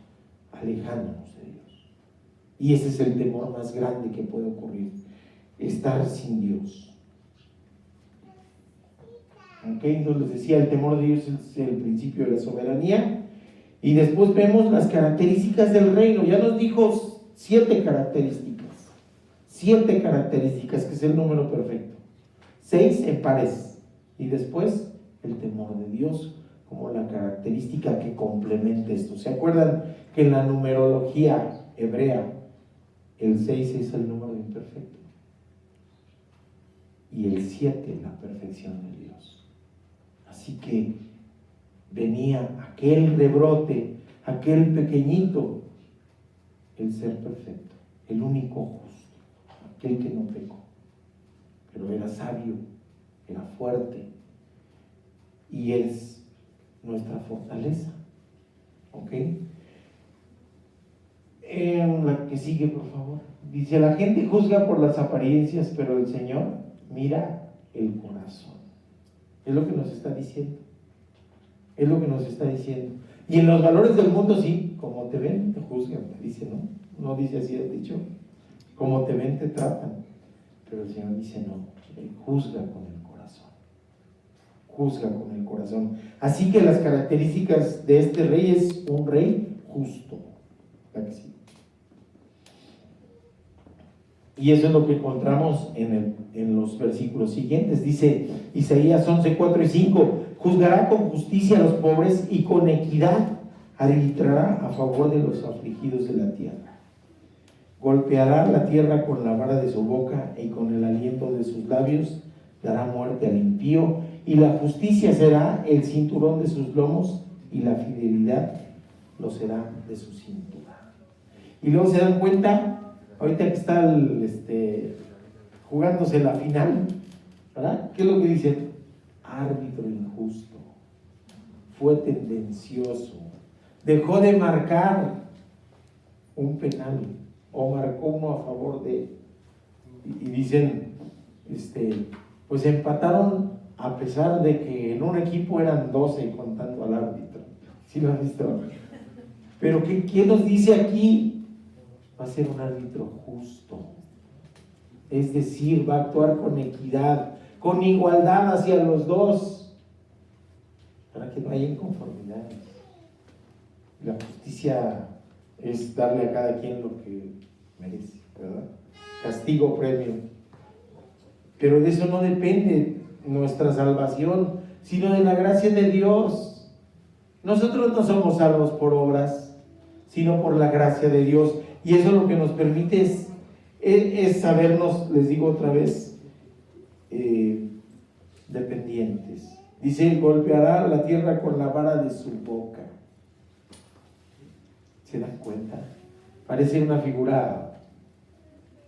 alejándonos de Dios. Y ese es el temor más grande que puede ocurrir, estar sin Dios. ¿Ok? Entonces les decía, el temor de Dios es el principio de la soberanía. Y después vemos las características del reino. Ya nos dijo 7 características, que es el número perfecto. 6 en pares. Y después el temor de Dios como la característica que complementa esto. ¿Se acuerdan que en la numerología hebrea el 6 es el número imperfecto? Y el 7 la perfección de Dios. Así que venía aquel rebrote, aquel pequeñito, el ser perfecto, el único justo, aquel que no pecó, pero era sabio, era fuerte, y es nuestra fortaleza. ¿Ok? La que sigue, por favor. Dice, la gente juzga por las apariencias, pero el Señor mira el corazón. Es lo que nos está diciendo. Es lo que nos está diciendo. Y en los valores del mundo, sí, como te ven, te juzgan, dice, ¿no? No dice así el dicho. Como te ven, te tratan. Pero el Señor dice, no, Él juzga con el corazón. Juzga con el corazón. Así que las características de este rey es un rey justo. ¿La que sí? Y eso es lo que encontramos en los versículos siguientes. Dice Isaías 11, 4 y 5, juzgará con justicia a los pobres y con equidad arbitrará a favor de los afligidos de la tierra. Golpeará la tierra con la vara de su boca y con el aliento de sus labios dará muerte al impío, y la justicia será el cinturón de sus lomos y la fidelidad lo será de su cintura. Y luego se dan cuenta, ahorita que está jugándose la final, ¿verdad? ¿Qué es lo que dicen? Árbitro injusto, fue tendencioso, dejó de marcar un penal o marcó uno a favor de, y dicen, pues empataron a pesar de que en un equipo eran 12 contando al árbitro. ¿Sí lo han visto? Pero ¿qué nos dice aquí? Va a ser un árbitro justo. Es decir, va a actuar con equidad, con igualdad hacia los dos, para que no haya inconformidades. La justicia es darle a cada quien lo que merece, ¿verdad? Castigo, premio. Pero de eso no depende nuestra salvación, sino de la gracia de Dios. Nosotros no somos salvos por obras, sino por la gracia de Dios. Y eso lo que nos permite es sabernos, les digo otra vez, dependientes. Dice, golpeará la tierra con la vara de su boca. ¿Se dan cuenta? Parece una figura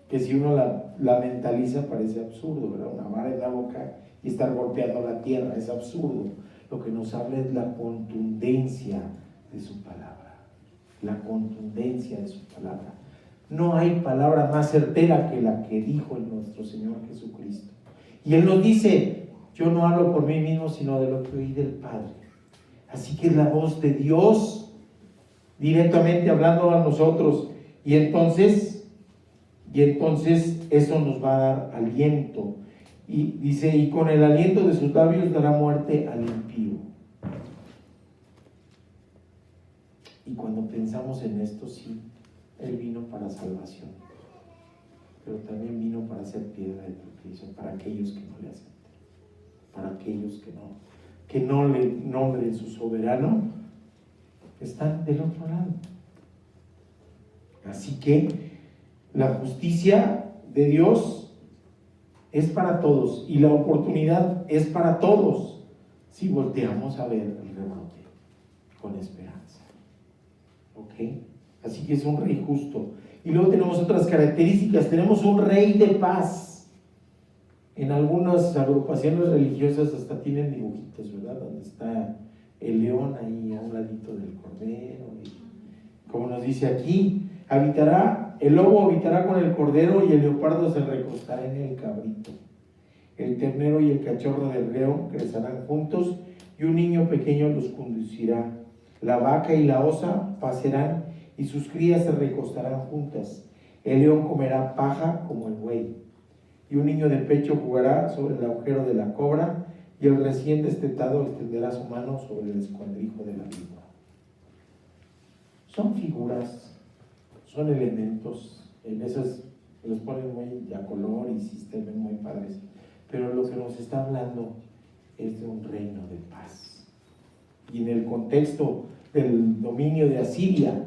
que si uno la mentaliza parece absurdo, ¿verdad? Una vara en la boca y estar golpeando la tierra, es absurdo. Lo que nos habla es la contundencia de su palabra. La contundencia de su palabra. No hay palabra más certera que la que dijo nuestro Señor Jesucristo. Y Él nos dice, yo no hablo por mí mismo, sino de lo que oí del Padre. Así que es la voz de Dios directamente hablando a nosotros. Y entonces eso nos va a dar aliento. Y dice, y con el aliento de sus labios dará muerte al impío. Y cuando pensamos en esto, sí, Él vino para salvación, pero también vino para ser piedra de tropiezo para aquellos que no le acepten, para aquellos que no le nombren su soberano, están del otro lado. Así que la justicia de Dios es para todos y la oportunidad es para todos si volteamos a ver el rebrote con esperanza. ¿Ok? Así que es un rey justo. Y luego tenemos otras características. Tenemos un rey de paz. En algunas agrupaciones religiosas hasta tienen dibujitos, ¿verdad? Donde está el león ahí a un ladito del cordero. Y como nos dice aquí, el lobo habitará con el cordero y el leopardo se recostará en el cabrito. El ternero y el cachorro del león crecerán juntos y un niño pequeño los conducirá. La vaca y la osa pasarán y sus crías se recostarán juntas. El león comerá paja como el buey, y un niño de pecho jugará sobre el agujero de la cobra, y el recién destetado extenderá su mano sobre el escondrijo de la víbora. Son figuras, son elementos, en esas los ponen muy a color y sistemas muy padres, pero lo que nos está hablando es de un reino de paz. Y en el contexto del dominio de Asiria,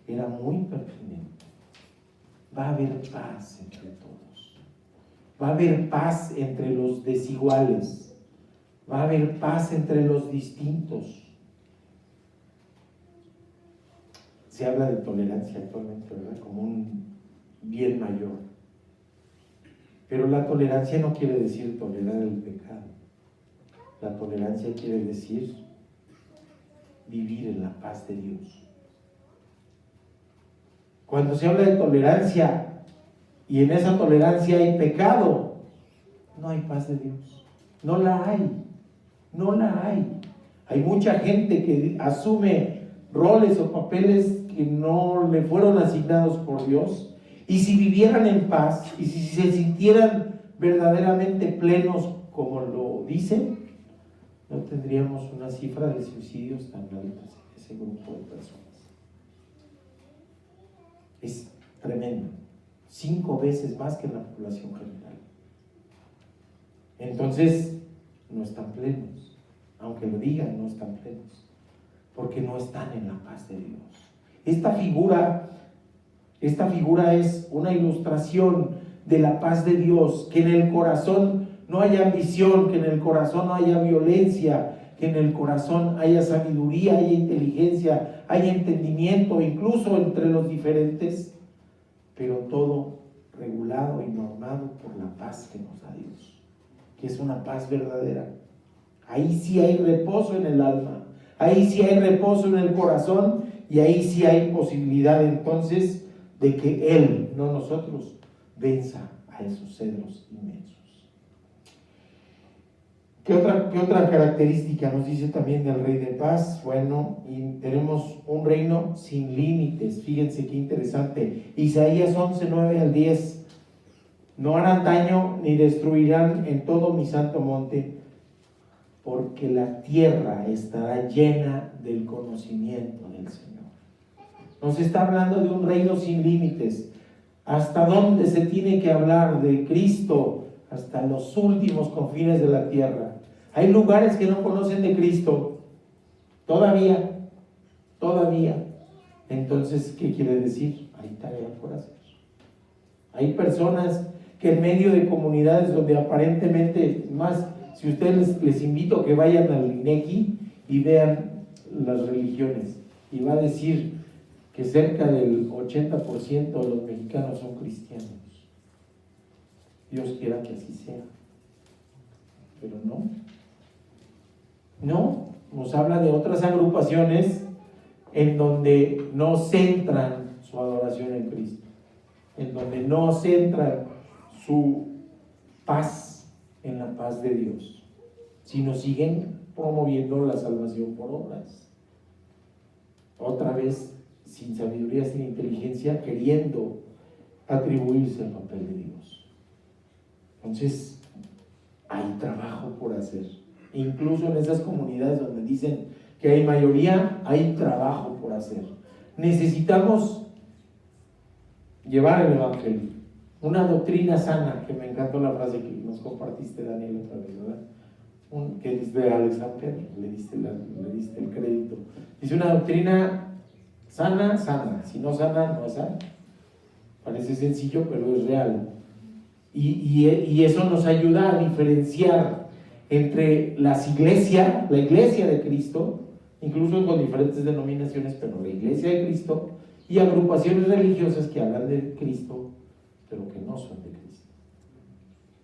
era muy pertinente. Va a haber paz entre todos. Va a haber paz entre los desiguales. Va a haber paz entre los distintos. Se habla de tolerancia actualmente, ¿verdad? Como un bien mayor. Pero la tolerancia no quiere decir tolerar el pecado. La tolerancia quiere decir vivir en la paz de Dios. Cuando se habla de tolerancia y en esa tolerancia hay pecado, no hay paz de Dios. No la hay. No la hay. Hay mucha gente que asume roles o papeles que no le fueron asignados por Dios. Y si vivieran en paz y si se sintieran verdaderamente plenos como lo dicen, no tendríamos una cifra de suicidios tan altas en ese grupo de personas. Es tremendo, 5 veces más que en la población general. Entonces, no están plenos, aunque lo digan, no están plenos, porque no están en la paz de Dios. Esta figura es una ilustración de la paz de Dios, que en el corazón no haya ambición, que en el corazón no haya violencia, que en el corazón haya sabiduría, haya inteligencia, haya entendimiento, incluso entre los diferentes, pero todo regulado y normado por la paz que nos da Dios, que es una paz verdadera. Ahí sí hay reposo en el alma, ahí sí hay reposo en el corazón y ahí sí hay posibilidad entonces de que Él, no nosotros, venza a esos cedros inmensos. ¿Qué otra característica nos dice también del Rey de Paz? Bueno, y tenemos un reino sin límites. Fíjense qué interesante. Isaías 11, 9 al 10. No harán daño ni destruirán en todo mi santo monte, porque la tierra estará llena del conocimiento del Señor. Nos está hablando de un reino sin límites. ¿Hasta dónde se tiene que hablar de Cristo? hasta los últimos confines de la tierra. Hay lugares que no conocen de Cristo, todavía. Entonces, ¿qué quiere decir? Hay tarea por hacer. Hay personas que en medio de comunidades donde aparentemente, más, si ustedes les invito a que vayan al INEGI y vean las religiones, y va a decir que cerca del 80% de los mexicanos son cristianos. Dios quiera que así sea. Pero no, nos habla de otras agrupaciones en donde no centran su adoración en Cristo, en donde no centran su paz en la paz de Dios, sino siguen promoviendo la salvación por obras. Otra vez, sin sabiduría, sin inteligencia, queriendo atribuirse al papel de Dios. Entonces, hay trabajo por hacer. Incluso en esas comunidades donde dicen que hay mayoría, hay trabajo por hacer. Necesitamos llevar el Evangelio, una doctrina sana, que me encantó la frase que nos compartiste, Daniel, otra vez, ¿verdad? Que es de Alexander, le diste el crédito. Dice una doctrina sana, si no sana, no es sana. Parece sencillo, pero es real. Y eso nos ayuda a diferenciar entre la iglesia de Cristo, incluso con diferentes denominaciones, pero la iglesia de Cristo, y agrupaciones religiosas que hablan de Cristo, pero que no son de Cristo.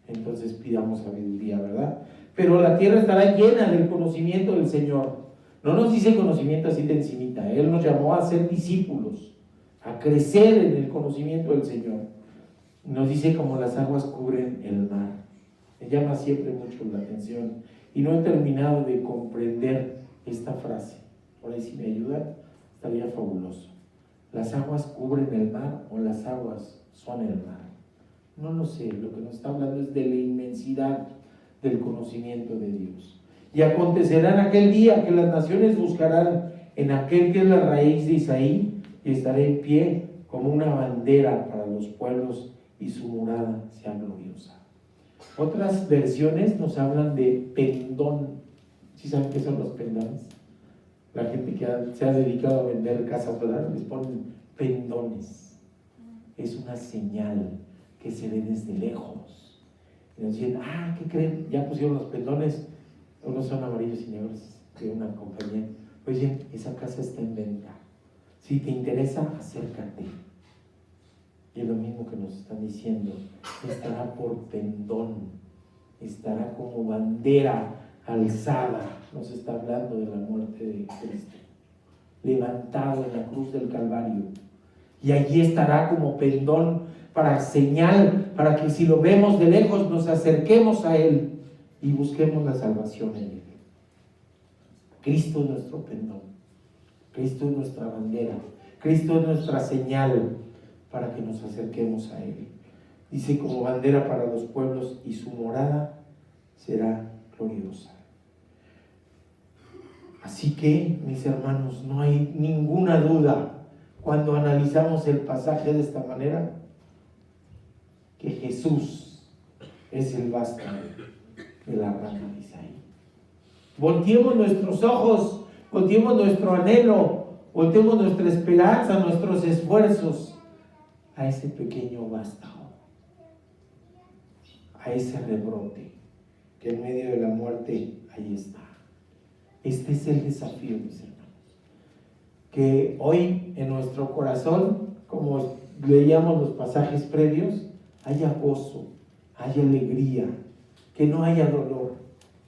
Entonces pidamos sabiduría, ¿verdad? Pero la tierra estará llena del conocimiento del Señor. No nos dice conocimiento así de encimita. Él nos llamó a ser discípulos, a crecer en el conocimiento del Señor. Nos dice como las aguas cubren el mar. Me llama siempre mucho la atención y no he terminado de comprender esta frase. Por ahí si me ayudan, estaría fabuloso. ¿Las aguas cubren el mar o las aguas son el mar? No lo sé, lo que nos está hablando es de la inmensidad del conocimiento de Dios. Y acontecerá en aquel día que las naciones buscarán en aquel que es la raíz de Isaí y estará en pie como una bandera para los pueblos y su morada sea gloriosa. Otras versiones nos hablan de pendón. ¿Sí saben qué son los pendones? La gente que se ha dedicado a vender casas, ¿verdad? Les ponen pendones. Es una señal que se ve desde lejos. Y nos dicen, ¿qué creen? Ya pusieron los pendones, unos son amarillos y negros de una compañía. Oye, esa casa está en venta. Si te interesa, acércate. Y es lo mismo que nos están diciendo, estará por pendón, estará como bandera alzada. Nos está hablando de la muerte de Cristo, levantado en la cruz del Calvario, y allí estará como pendón para señal, para que si lo vemos de lejos nos acerquemos a Él y busquemos la salvación en Él. Cristo es nuestro pendón, Cristo es nuestra bandera, Cristo es nuestra señal para que nos acerquemos a Él. Dice como bandera para los pueblos y su morada será gloriosa. Así que, mis hermanos, no hay ninguna duda cuando analizamos el pasaje de esta manera que Jesús es el vástago de la rama de Isaí. Volteemos nuestros ojos, volteemos nuestro anhelo, volteemos nuestra esperanza, nuestros esfuerzos a ese pequeño vástago, a ese rebrote que en medio de la muerte ahí está. Este es el desafío, mis hermanos, que hoy en nuestro corazón, como leíamos los pasajes previos, haya gozo, haya alegría, que no haya dolor,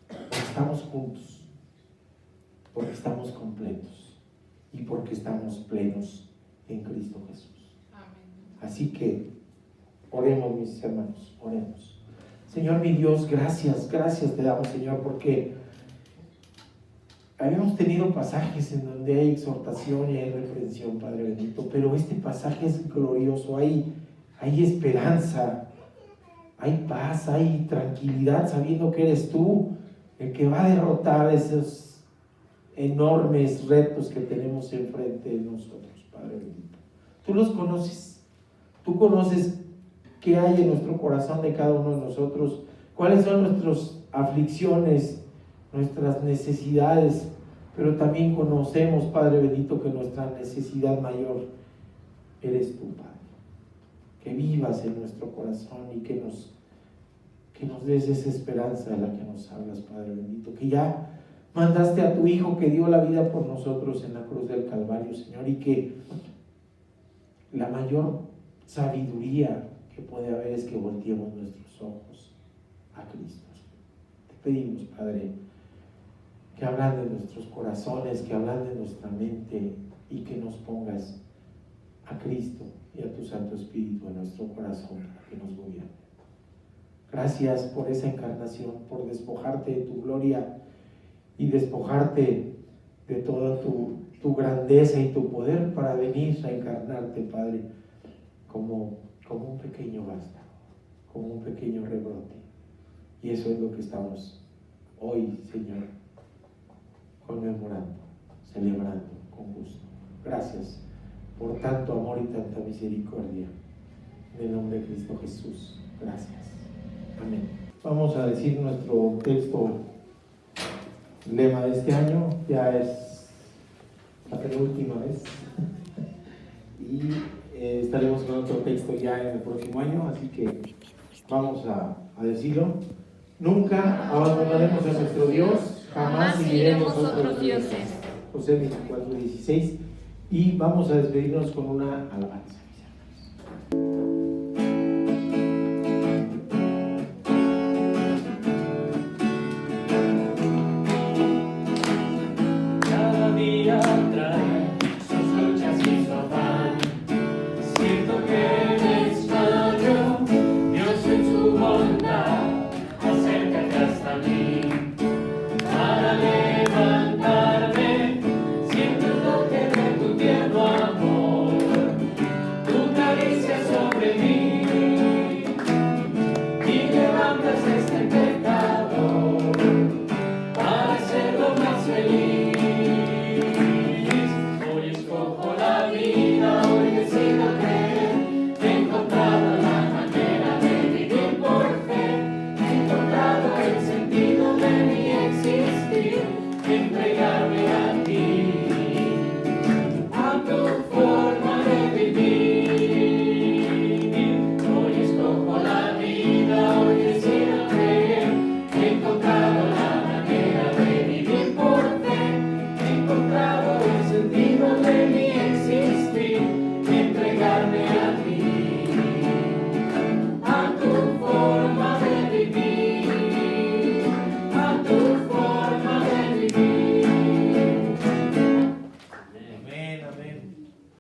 porque estamos juntos, porque estamos completos y porque estamos plenos en Cristo Jesús. Así que oremos, mis hermanos, oremos. Señor mi Dios, gracias te damos, Señor, porque habíamos tenido pasajes en donde hay exhortación y hay reprensión, Padre bendito, pero este pasaje es glorioso, hay esperanza, hay paz, hay tranquilidad, sabiendo que eres tú el que va a derrotar esos enormes retos que tenemos enfrente de nosotros, Padre bendito. Tú los conoces, tú conoces qué hay en nuestro corazón de cada uno de nosotros, cuáles son nuestras aflicciones, nuestras necesidades, pero también conocemos, Padre bendito, que nuestra necesidad mayor eres tú, Padre. Que vivas en nuestro corazón y que nos des esa esperanza de la que nos hablas, Padre bendito, que ya mandaste a tu Hijo que dio la vida por nosotros en la cruz del Calvario, Señor, y que la mayor sabiduría que puede haber es que volteemos nuestros ojos a Cristo. Te pedimos, Padre, que hablan de nuestros corazones, que hablan de nuestra mente y que nos pongas a Cristo y a tu Santo Espíritu en nuestro corazón para que nos gobierne. Gracias por esa encarnación, por despojarte de tu gloria y despojarte de toda tu grandeza y tu poder para venir a encarnarte, Padre, como un pequeño vástago, como un pequeño rebrote. Y eso es lo que estamos hoy, Señor, conmemorando, celebrando con gusto. Gracias por tanto amor y tanta misericordia. En el nombre de Cristo Jesús. Gracias. Amén. Vamos a decir nuestro texto lema de este año. Ya es la penúltima vez. Y estaremos con otro texto ya en el próximo año. Así que vamos a decirlo. Nunca abandonaremos a nuestro Dios, jamás seguiremos otros dioses. José 24:16. Y vamos a despedirnos con una alabanza.